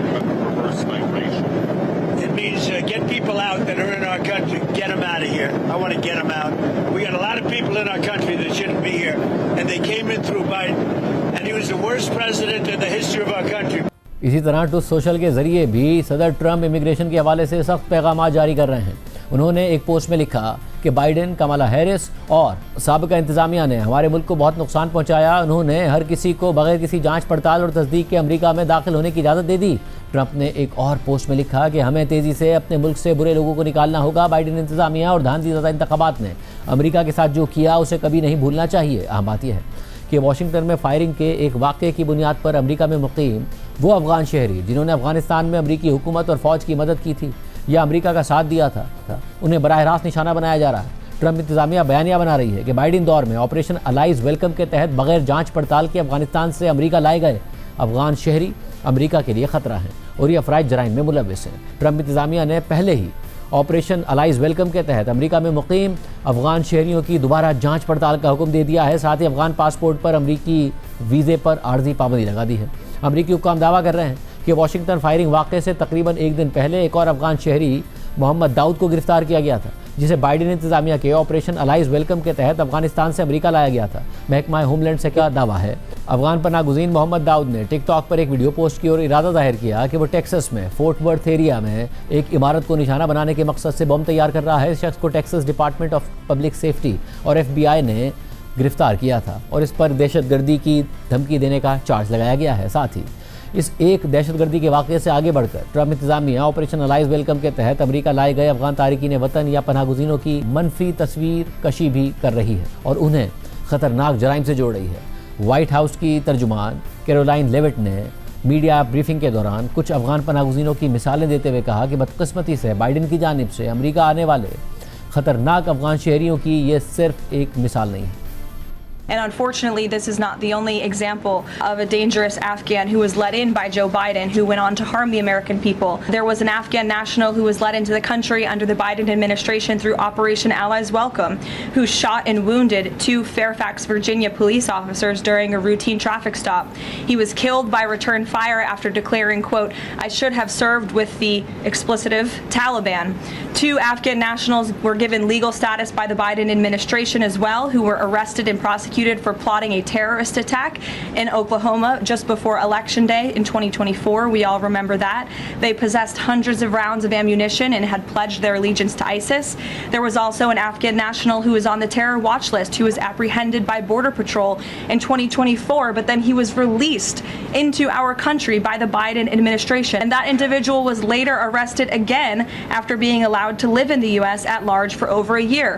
reverse migration? It means get people out that are in our country, get them out of here. I want to get them out. We got a lot of people in our country that shouldn't be here, and they came in through Biden, and he was the worst president in the history of our country. इसी तरह ट्रूथ सोशल के ज़रिए भी सदर ट्रंप इमिग्रेशन के हवाले से सख्त पैगाम जारी कर रहे हैं। उन्होंने एक पोस्ट में लिखा कि बाइडेन, कमला हैरिस और साबिका इंतज़ामिया ने हमारे मुल्क को बहुत नुकसान पहुंचाया। उन्होंने हर किसी को बगैर किसी जांच पड़ताल और तस्दीक के अमेरिका में दाखिल होने की इजाज़त दे दी। ट्रंप ने एक और पोस्ट में लिखा कि हमें तेज़ी से अपने मुल्क से बुरे लोगों को निकालना होगा। बाइडेन इंतज़ामिया और धांधलीज़दा इंतखाबात ने अमेरिका के साथ जो किया उसे कभी नहीं भूलना चाहिए। अहम बात यह है कि वाशिंगटन में फायरिंग के एक वाक़े की बुनियाद पर अमेरिका में मुक़ीम वो अफ़गान शहरी जिन्होंने अफ़गानिस्तान में अमेरिकी हुकूमत और फ़ौज की मदद की थी या अमेरिका का साथ दिया था, उन्हें बराह रास्त निशाना बनाया जा रहा है। ट्रंप इंतज़ामिया बयानिया बना रही है कि बाइडेन दौर में ऑपरेशन अलाइज वेलकम के तहत बगैर जांच पड़ताल के अफ़गानिस्तान से अमेरिका लाए गए अफ़गान शहरी अमेरिका के लिए ख़तरा हैं और ये अफराइज जराइम में मुलव्विस हैं। ट्रंप इंतज़ामिया ने पहले ही ऑपरेशन अलाइज वेलकम के तहत अमेरिका में मुक़ीम अफ़गान शहरियों की दोबारा जांच पड़ताल का हुक्म दे दिया है। साथ ही अफ़गान पासपोर्ट पर अमेरिकी वीज़े पर आर्जी पाबंदी लगा दी है। अमेरिकी हुक्काम दावा कर रहे हैं कि वाशिंगटन फायरिंग वाक़े से तकरीबन एक दिन पहले एक और अफ़गान शहरी मोहम्मद दाऊद को गिरफ्तार किया गया था, जिसे बाइडेन इंतज़ामिया के ऑपरेशन अलाइज वेलकम के तहत अफगानिस्तान से अमेरिका लाया गया था। महकमा होमलैंड से क्या दावा है। अफगान पनागुज़ीन मोहम्मद दाऊद ने टिकटॉक पर एक वीडियो पोस्ट की और इरादा जाहिर किया कि वो टेक्सास में फोर्ट वर्थ एरिया में एक इमारत को निशाना बनाने के मकसद से बम तैयार कर रहा है। इस शख्स को Texas department of public safety और FBI ने गिरफ्तार किया था और इस पर दहशतगर्दी की धमकी देने का चार्ज लगाया गया है। साथ ही इस एक दहशतगर्दी के वाक़े से आगे बढ़कर ट्रंप इंतज़ामिया ऑपरेशन अलाइज वेलकम के तहत अमेरिका लाए गए अफगान तारिकीन वतन या पनाहगुज़ीनों की मनफी तस्वीर कशी भी कर रही है और उन्हें ख़तरनाक जराइम से जोड़ रही है। वाइट हाउस की तर्जुमान कैरोलाइन लेविट ने मीडिया ब्रीफिंग के दौरान कुछ अफगान पनाहगुज़ीनों की मिसालें देते हुए कहा कि बदकिस्मती से बाइडेन की जानिब से अमेरिका आने वाले ख़तरनाक अफगान शहरियों की ये सिर्फ एक मिसाल नहीं है। And unfortunately, this is not the only example of a dangerous Afghan who was let in by Joe Biden, who went on to harm the American people. There was an Afghan national who was let into the country under the Biden administration through Operation Allies Welcome, who shot and wounded 2 Fairfax, Virginia police officers during a routine traffic stop. He was killed by return fire after declaring, quote, "I should have served with the explicitive Taliban." 2 Afghan nationals were given legal status by the Biden administration as well, who were arrested and prosecuted for plotting a terrorist attack in Oklahoma just before Election Day in 2024. We all remember that. They possessed hundreds of rounds of ammunition and had pledged their allegiance to ISIS. There was also an Afghan national who was on the terror watch list who was apprehended by Border Patrol in 2024, but then he was released into our country by the Biden administration. And that individual was later arrested again after being allowed to live in the US at large for over a year.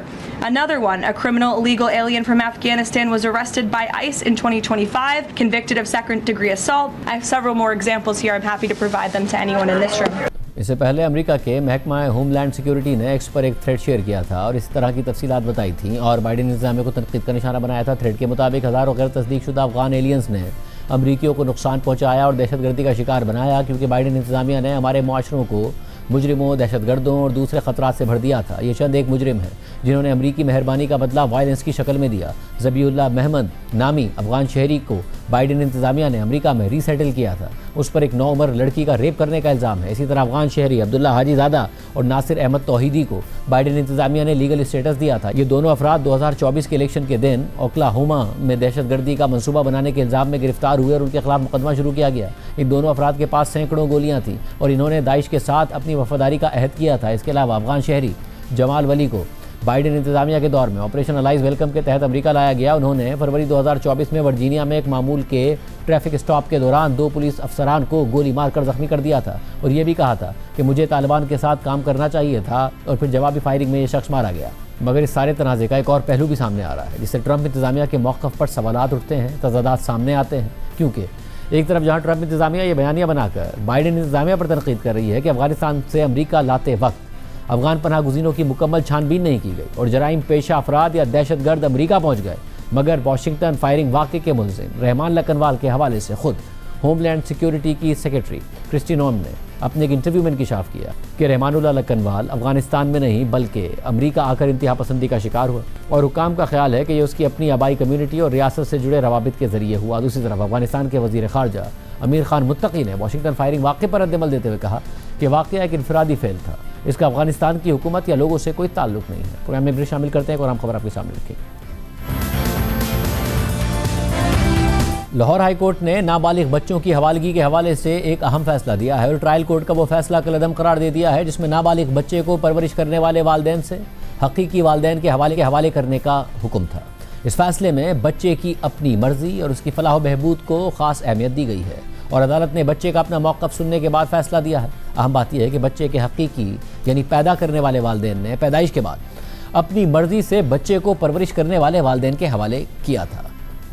Another one, a criminal illegal alien from Afghanistan, was arrested by ICE in 2025, convicted of second-degree assault. I have several more examples here. I'm happy to provide them to anyone in this room. इससे पहले अमेरिका के महकमा होमलैंड सिक्योरिटी ने एक्स पर एक थ्रेड शेयर किया था और इस तरह की तफसीलात बताई थी और बाइडेन इंतज़ामिया को तनकीद का निशाना बनाया था। थ्रेड के मुताबिक हज़ारों गैर तस्दीक शुदा अफगान एलियंस ने अमरीकियों को नुकसान पहुँचाया और दहशतगर्दी का शिकार बनाया, क्योंकि बाइडेन इंतज़ामिया ने हमारे मुआशरों को मुजरिमों, दहशतगर्दों और दूसरे खतरात से भर दिया था। ये चंद एक मुजरिम हैं जिन्होंने अमरीकी मेहरबानी का बदला वायलेंस की शक्ल में दिया। ज़बीउल्लाह महमद नामी अफगान शहरी को बाइडेन इंतजामिया ने अमेरिका में रीसेटल किया था। उस पर एक 9 उम्र लड़की का रेप करने का इल्ज़ाम है। इसी तरह अफगान शहरी अब्दुल्ला हाजीज़ादा और नासिर अहमद तौहीदी को बाइडेन इंतजामिया ने लीगल स्टेटस दिया था। ये दोनों अफराद 2024 के इलेक्शन के दिन ओक्लाहोमा में दहशतगर्दी का मंसूबा बनाने के इल्ज़ाम में गिरफ्तार हुए और उनके खिलाफ मुकदमा शुरू किया गया। इन दोनों अफराद के पास सैकड़ों गोलियां थीं और इन्होंने दाइश के साथ अपनी वफादारी का अहद किया था। इसके अलावा अफगान शहरी जमाल वली को बाइडेन इंतजामिया के दौर में ऑपरेशन अलाइज वेलकम के तहत अमेरिका लाया गया। उन्होंने फरवरी 2024 में वर्जीनिया में एक मामूल के ट्रैफिक स्टॉप के दौरान 2 पुलिस अफसरान को गोली मारकर जख्मी कर दिया था और ये भी कहा था कि मुझे तालिबान के साथ काम करना चाहिए था और फिर जवाबी फायरिंग में ये शख्स मारा गया। मगर इस सारे तनाज़े का एक और पहलू भी सामने आ रहा है जिससे ट्रंप इंतजामिया के मौक़िफ़ पर सवालात उठते हैं, तज़ादात सामने आते हैं। क्योंकि एक तरफ जहाँ ट्रंप इंतजामिया ये बयानिया बनाकर बाइडेन इंतजामिया पर तनकीद कर रही है कि अफगानिस्तान से अमरीका लाते वक्त अफगान पनाह गुज़ीनों की मुकम्मल छानबीन नहीं की गई और जराइम पेशा अफराद या दहशतगर्द अमरीका पहुँच गए, मगर वाशिंगटन फायरिंग वाक़े के मुलज़िम रहमान लकनवाल के हवाले से खुद होमलैंड सिक्योरिटी की सेक्रेटरी क्रिस्टी नोम ने अपने एक इंटरव्यू में इंकशाफ किया कि रहमानुल्लाह लकनवाल अफगानिस्तान में नहीं बल्कि अमरीका आकर इंतहा पसंदी का शिकार हुआ और हुकाम का ख्याल है कि ये उसकी अपनी आबाई कम्यूनिटी और रियासत से जुड़े रवाबित के जरिए हुआ। दूसरी तरफ अफगानिस्तान के वज़ीर ख़ारजा अमीर खान मुत्तकी ने वाशिंगटन फायरिंग वाक़े पर रद्दमल देते हुए कहा कि वाक़या एक इनफरादी फेल था, इसका अफगानिस्तान की हुकूमत या लोगों से कोई ताल्लुक नहीं है। प्रोग्राम में भी शामिल करते हैं और हम खबर आपके सामने रखेंगे। लाहौर हाई कोर्ट ने नाबालिग बच्चों की हवालगी के हवाले से एक अहम फैसला दिया है और ट्रायल कोर्ट का वो फैसला कलअदम करार दे दिया है जिसमें नाबालिग बच्चे को परवरिश करने वाले वालिदैन से हकीकी वालिदैन के हवाले करने का हुक्म था। इस फैसले में बच्चे की अपनी मर्जी और उसकी फलाह बहबूद को ख़ास अहमियत दी गई है और अदालत ने बच्चे का अपना मौक़िफ़ सुनने के बाद फैसला दिया है। अहम बात यह है कि बच्चे के हकीकी यानी पैदा करने वाले वालिदैन ने पैदाइश के बाद अपनी मर्जी से बच्चे को परवरिश करने वाले वालिदैन के हवाले किया था,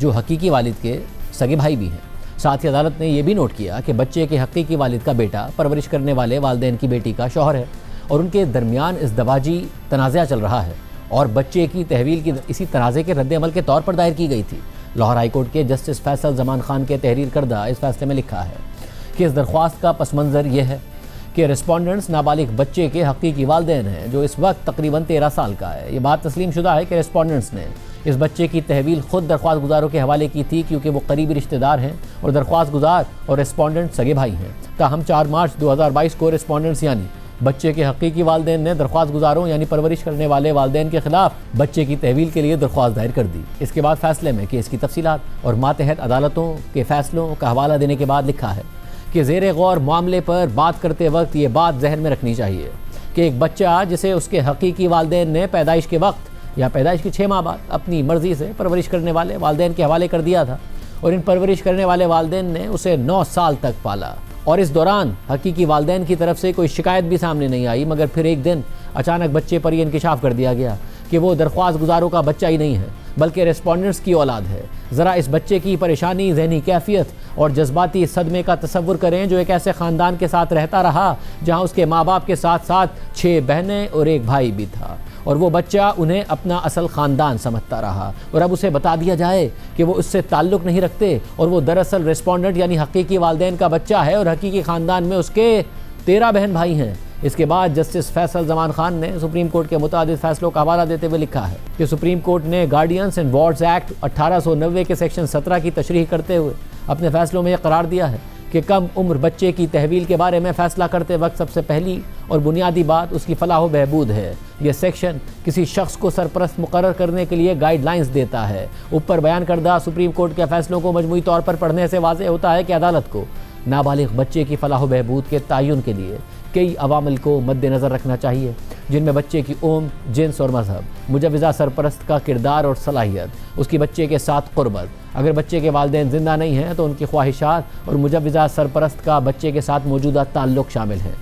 जो हकीकी वालिद के सगे भाई भी हैं। साथ ही अदालत ने यह भी नोट किया कि बच्चे के हकीकी वालिद का बेटा परवरिश करने वाले वालिदैन की बेटी का शौहर है और उनके दरमियान इज़्दवाजी तनाज़ा चल रहा है और बच्चे की तहवील की इसी तनाज़े के रद्द-ए-अमल के तौर पर दायर की गई थी। लाहौर हाई कोर्ट के जस्टिस फैसल जमान खान के तहरीर करदा इस फैसले में लिखा है कि इस दरख्वास्त का पस मंज़र यह है कि रिस्पॉन्डेंट्स नाबालिग बच्चे के हकीकी वालिदैन हैं जो इस वक्त तकरीबन 13 साल का है। ये बात तस्लीम शुदा है कि रिस्पॉन्डेंट्स ने इस बच्चे की तहवील खुद दरख्वास्त गुजारों के हवाले की थी क्योंकि वो करीबी रिश्तेदार हैं और दरख्वास्त गुजार और रिस्पॉन्डेंट सगे भाई हैं। ताहम 4 मार्च 2022 को रिस्पॉन्डेंट्स यानी बच्चे के हकीकी वालिदैन ने दरख्वास्त गुजारों यानी परवरिश करने वाले वालिदैन के खिलाफ बच्चे की तहवील के लिए दरख्वास्त दायर कर दी। इसके बाद फैसले में केस की तफसीलात और मातहत अदालतों के फैसलों का हवाला देने के बाद लिखा है कि ज़ेर गौर मामले पर बात करते वक्त ये बात जहन में रखनी चाहिए कि एक बच्चा जिसे उसके हकीकी वालिदैन ने पैदाइश के वक्त या पैदाइश के 6 माह बाद अपनी मर्जी से परवरिश करने वाले वालिदैन के हवाले कर दिया था और इन परवरिश करने वाले वालिदैन ने उसे 9 साल तक पाला और इस दौरान हकीकी वालिदैन की तरफ से कोई शिकायत भी सामने नहीं आई, मगर फिर एक दिन अचानक बच्चे पर यह इंकशाफ कर दिया गया कि वो दरख्वास्त गुजारों का बच्चा ही नहीं है बल्कि रेस्पॉन्डेंट्स की औलाद है। ज़रा इस बच्चे की परेशानी, ज़हनी कैफियत और जज्बाती सदमे का तसव्वुर करें जो एक ऐसे ख़ानदान के साथ रहता रहा जहाँ उसके माँ बाप के साथ साथ 6 बहनें और 1 भाई भी था और वो बच्चा उन्हें अपना असल ख़ानदान समझता रहा और अब उसे बता दिया जाए कि वो उससे ताल्लुक़ नहीं रखते और वो दरअसल रेस्पॉन्डेंट यानी हकीकी वालिदैन का बच्चा है और हकीकी ख़ानदान में उसके 13 बहन भाई हैं। इसके बाद जस्टिस फैसल जमान खान ने सुप्रीम कोर्ट के मुताबिक फैसलों का हवाला देते हुए लिखा है कि सुप्रीम कोर्ट ने गार्डियंस एंड वार्ड्स एक्ट 1890 के सेक्शन 17 की तशरीह करते हुए अपने फैसलों में यह करार दिया है कि कम उम्र बच्चे की तहवील के बारे में फ़ैसला करते वक्त सबसे पहली और बुनियादी बात उसकी फलाह व बहबूद है। यह सेक्शन किसी शख्स को सरपरस्त मुकर्रर करने के लिए गाइडलाइंस देता है। ऊपर बयान करदा सुप्रीम कोर्ट के फैसलों को मजमूई तौर पर पढ़ने से वाज़ेह होता है कि अदालत को नाबालिग बच्चे की फलाह व बहबूद के तयन के लिए कई अवामिल को मद्देनज़र रखना चाहिए, जिनमें बच्चे की उम्र, जिन्स और मजहब, मुजव्विज़ा सरपरस्त का किरदार और सलाहियत, उसकी बच्चे के साथ क़ुर्बत, अगर बच्चे के वालिदैन ज़िंदा नहीं हैं तो उनकी ख्वाहिशात और मुजव्विज़ा सरपरस्त का बच्चे के साथ मौजूदा ताल्लुक़ शामिल हैं।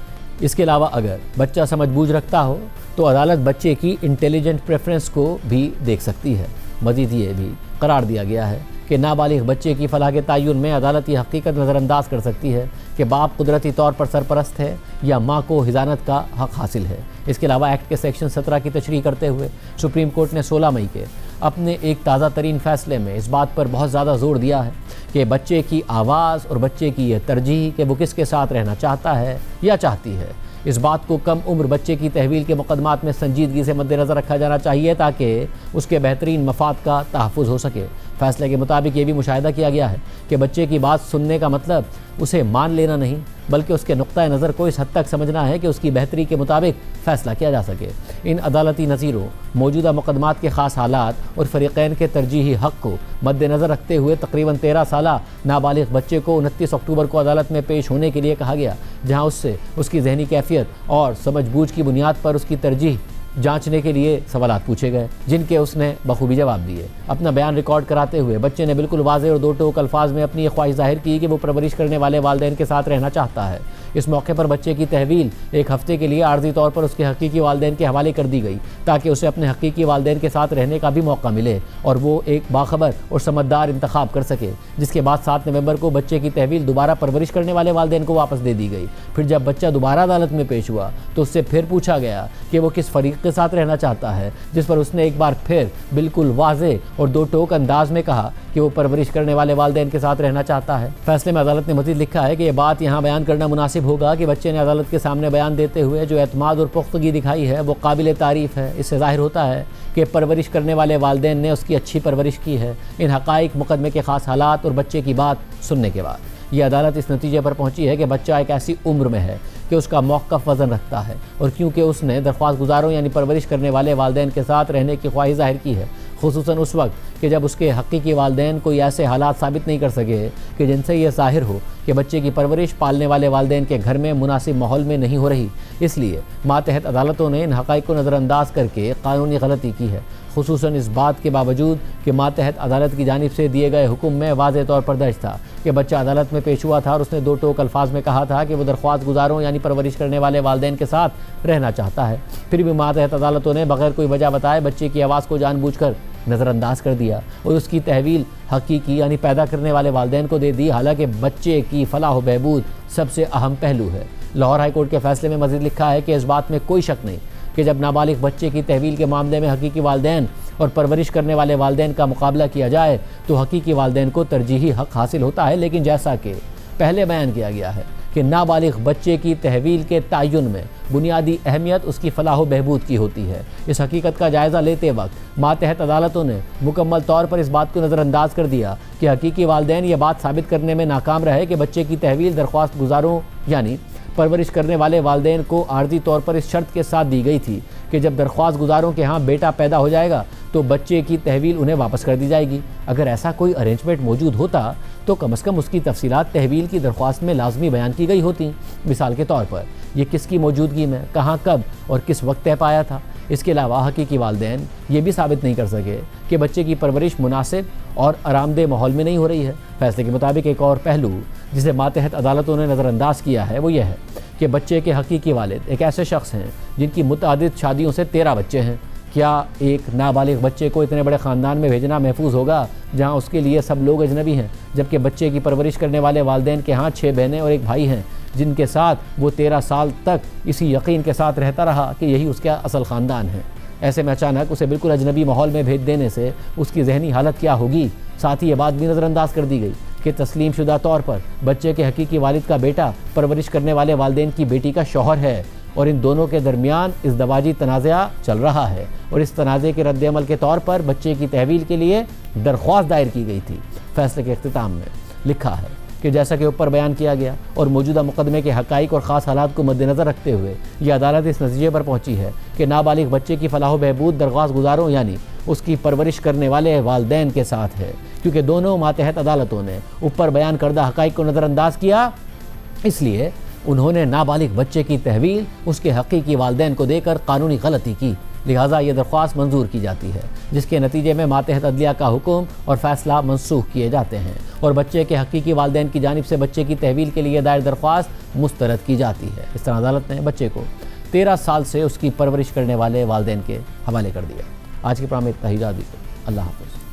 इसके अलावा अगर बच्चा समझ बूझ रखता हो तो अदालत बच्चे की इंटेलिजेंट प्रेफरेंस को भी देख सकती है। मज़ीद ये भी करार दिया गया है कि नाबालिग बच्चे की फलाह के तयन में अदालत ये हकीकत नज़रअंदाज कर सकती है कि बाप कुदरती तौर पर सरपरस्त है या माँ को हिजानत का हक़ हासिल है। इसके अलावा एक्ट के सेक्शन 17 की तशरीह करते हुए सुप्रीम कोर्ट ने 16 मई के अपने एक ताज़ा तरीन फ़ैसले में इस बात पर बहुत ज़्यादा ज़ोर दिया है कि बच्चे की आवाज़ और बच्चे की यह तरजीह कि वो किसके साथ रहना चाहता है या चाहती है, इस बात को कम उम्र बच्चे की तहवील के मुकदमात में संजीदगी से मद्देनज़र रखा जाना चाहिए ताकि उसके बेहतरीन मफाद का तहफ़्फ़ुज़ हो सके। फैसले के मुताबिक ये भी मुशाहिदा किया गया है कि बच्चे की बात सुनने का मतलब उसे मान लेना नहीं, बल्कि उसके नुक्ता नज़र को इस हद तक समझना है कि उसकी बेहतरी के मुताबिक फ़ैसला किया जा सके। इन अदालती नज़ीरों, मौजूदा मुकदमात के ख़ास हालात और फ़रीक़ैन के तरजीही हक़ को मद्देनज़र रखते हुए तकरीबन 13 साला नाबालिग बच्चे को 29 अक्टूबर को अदालत में पेश होने के लिए कहा गया, जहाँ उससे उसकी जहनी कैफियत और समझबूझ की बुनियाद पर उसकी तरजीह जांचने के लिए सवालात पूछे गए, जिनके उसने बखूबी जवाब दिए। अपना बयान रिकॉर्ड कराते हुए बच्चे ने बिल्कुल वाज़ेह और दो टोक अल्फाज में अपनी ख्वाहिश जाहिर की कि वो परवरिश करने वाले वालिदैन के साथ रहना चाहता है। इस मौके पर बच्चे की तहवील एक हफ्ते के लिए आर्जी तौर पर उसके हकीकी वालिदैन के हवाले कर दी गई, ताकि उसे अपने हकीकी वालिदैन के साथ रहने का भी मौका मिले और वो एक बाखबर और समझदार इंतखाब कर सके। जिसके बाद 7 नवंबर को बच्चे की तहवील दोबारा परवरिश करने वाले वालिदैन को वापस दे दी गई। फिर जब बच्चा दोबारा अदालत में पेश हुआ तो उससे फिर पूछा गया कि वो किस फरीक के साथ रहना चाहता है, जिस पर उसने एक बार फिर बिल्कुल वाज़ेह और दो टोक अंदाज में कहा कि वो परवरिश करने वाले वालिदैन के साथ रहना चाहता है। फैसले में अदालत ने मज़ीद लिखा है कि ये बात यहाँ बयान करना मुनासिब होगा कि बच्चे ने अदालत के सामने बयान देते हुए जो एतमाद और पुख्तगी दिखाई है वो काबिल तारीफ़ है। इससे ज़ाहिर होता है कि परवरिश करने वाले वालिदैन ने उसकी अच्छी परवरिश की है। इन हक़ाइक़, मुकदमे के ख़ास हालात और बच्चे की बात सुनने के बाद ये अदालत इस नतीजे पर पहुंची है कि बच्चा एक ऐसी उम्र में है कि उसका मौक़िफ़ वज़न रखता है, और क्योंकि उसने दरख्वास्त गुजारों यानी परवरिश करने वाले वालिदैन के साथ रहने की ख्वाहिश जाहिर की है, खुसूसन उस वक्त कि जब उसके हकीकी वालिदैन कोई ऐसे हालात साबित नहीं कर सके कि जिनसे यह ज़ाहिर हो कि बच्चे की परवरिश पालने वाले वालिदैन के घर में मुनासिब माहौल में नहीं हो रही। इसलिए मातहत अदालतों ने इन हक़ाइक़ को नज़रअंदाज करके कानूनी गलती की है, खुसूसन इस बात के बावजूद कि मातहत अदालत की जानिब से दिए गए हुक्म में वाज़ेह तौर पर दर्ज था कि बच्चा अदालत में पेश हुआ था और उसने दो टोक अल्फाज में कहा था कि वो दरख्वास्त गुजारों यानी परवरिश करने वाले वालिदैन के साथ रहना चाहता है। फिर भी मातहत अदालतों ने बगैर कोई वजह बताए बच्चे की आवाज़ को जानबूझकर नज़रअंदाज कर दिया और उसकी तहवील हकीकी यानी पैदा करने वाले वालिदैन को दे दी, हालांकि बच्चे की फलाह व बहबूद सबसे अहम पहलू है। लाहौर हाई कोर्ट के फैसले में मज़ीद लिखा है कि इस बात में कोई शक नहीं कि जब नाबालिग बच्चे की तहवील के मामले में हकीकी वालिदैन और परवरिश करने वाले वालिदैन का मुकाबला किया जाए तो हकीकी वालिदैन को तरजीही हक़ हासिल होता है। लेकिन जैसा कि पहले बयान किया गया है कि नाबालिग बच्चे की तहवील के तयन में बुनियादी अहमियत उसकी फलाह व बहबूद की होती है। इस हकीकत का जायज़ा लेते वक्त मातहत अदालतों ने मुकम्मल तौर पर इस बात को नज़रअंदाज कर दिया कि हकीकी वालिदैन ये बात साबित करने में नाकाम रहे कि बच्चे की तहवील दरख्वास्त गुजारों यानी परवरिश करने वाले वालिदैन को आर्जी तौर पर इस शर्त के साथ दी गई थी कि जब दरख्वास्त गुजारों के यहाँ बेटा पैदा हो जाएगा तो बच्चे की तहवील उन्हें वापस कर दी जाएगी। अगर ऐसा कोई अरेंजमेंट मौजूद होता तो कम अज़ कम उसकी तफसीलात तहवील की दरख्वास्त में लाजमी बयान की गई होती। मिसाल के तौर पर ये किसकी मौजूदगी में, कहाँ, कब और किस वक्त तय पाया था। इसके अलावा हकीकी वालिदैन ये भी साबित नहीं कर सके कि बच्चे की परवरिश मुनासिब और आरामदेह माहौल में नहीं हो रही है। फैसले के मुताबिक एक और पहलू जिसे मातहत अदालतों ने नज़रअंदाज किया है वो ये है कि बच्चे के हकीकी वालिद एक ऐसे शख्स हैं जिनकी मुतअद्दिद शादियों से 13 बच्चे हैं। क्या एक नाबालिग बच्चे को इतने बड़े ख़ानदान में भेजना महफूज होगा जहाँ उसके लिए सब लोग अजनबी हैं, जबकि बच्चे की परवरिश करने वाले वालिदैन के यहाँ 6 बहनें और एक भाई हैं जिनके साथ वो 13 साल तक इसी यकीन के साथ रहता रहा कि यही उसका असल ख़ानदान है। ऐसे में अचानक उसे बिल्कुल अजनबी माहौल में भेज देने से उसकी जहनी हालत क्या होगी। साथ ही ये बात भी नज़रअंदाज कर दी गई कि तस्लीम शुदा तौर पर बच्चे के हकीकी वालिद का बेटा परवरिश करने वाले वालिदैन की बेटी का शौहर है और इन दोनों के दरमियान इज़दवाजी तनाज़ा चल रहा है और इस तनाज़े के रद्द-ए-अमल के तौर पर बच्चे की तहवील के लिए दरख्वास्त दायर की गई थी। फैसले के इख्तिताम में लिखा है कि जैसा कि ऊपर बयान किया गया और मौजूदा मुकदमे के हक़ाइक़ और ख़ास हालात को मद्देनज़र रखते हुए यह अदालत इस नतीजे पर पहुँची है कि नाबालिग बच्चे की फलाह व बहबूद दरख्वास्त गुजारों यानी उसकी परवरिश करने वाले वालिदैन के साथ है। क्योंकि दोनों मातहत अदालतों ने ऊपर बयान करदा हक़ाइक़ को नज़रअंदाज किया, इसलिए उन्होंने नाबालिग बच्चे की तहवील उसके हकीकी वालिदैन को देकर कानूनी गलती की। लिहाजा ये दरख्वास्त मंजूर की जाती है, जिसके नतीजे में मातहत अदलिया का हुक्म और फैसला मनसूख किए जाते हैं और बच्चे के हकीकी वालिदैन की जानिब से बच्चे की तहवील के लिए दायर दरख्वास्त मुस्तरद की जाती है। इस तरह अदालत ने बच्चे को 13 साल से उसकी परवरिश करने वाले वालिदैन के हवाले कर दिया। आज के प्रोग्राम में इतना ही। अल्लाह हाफ़िज़।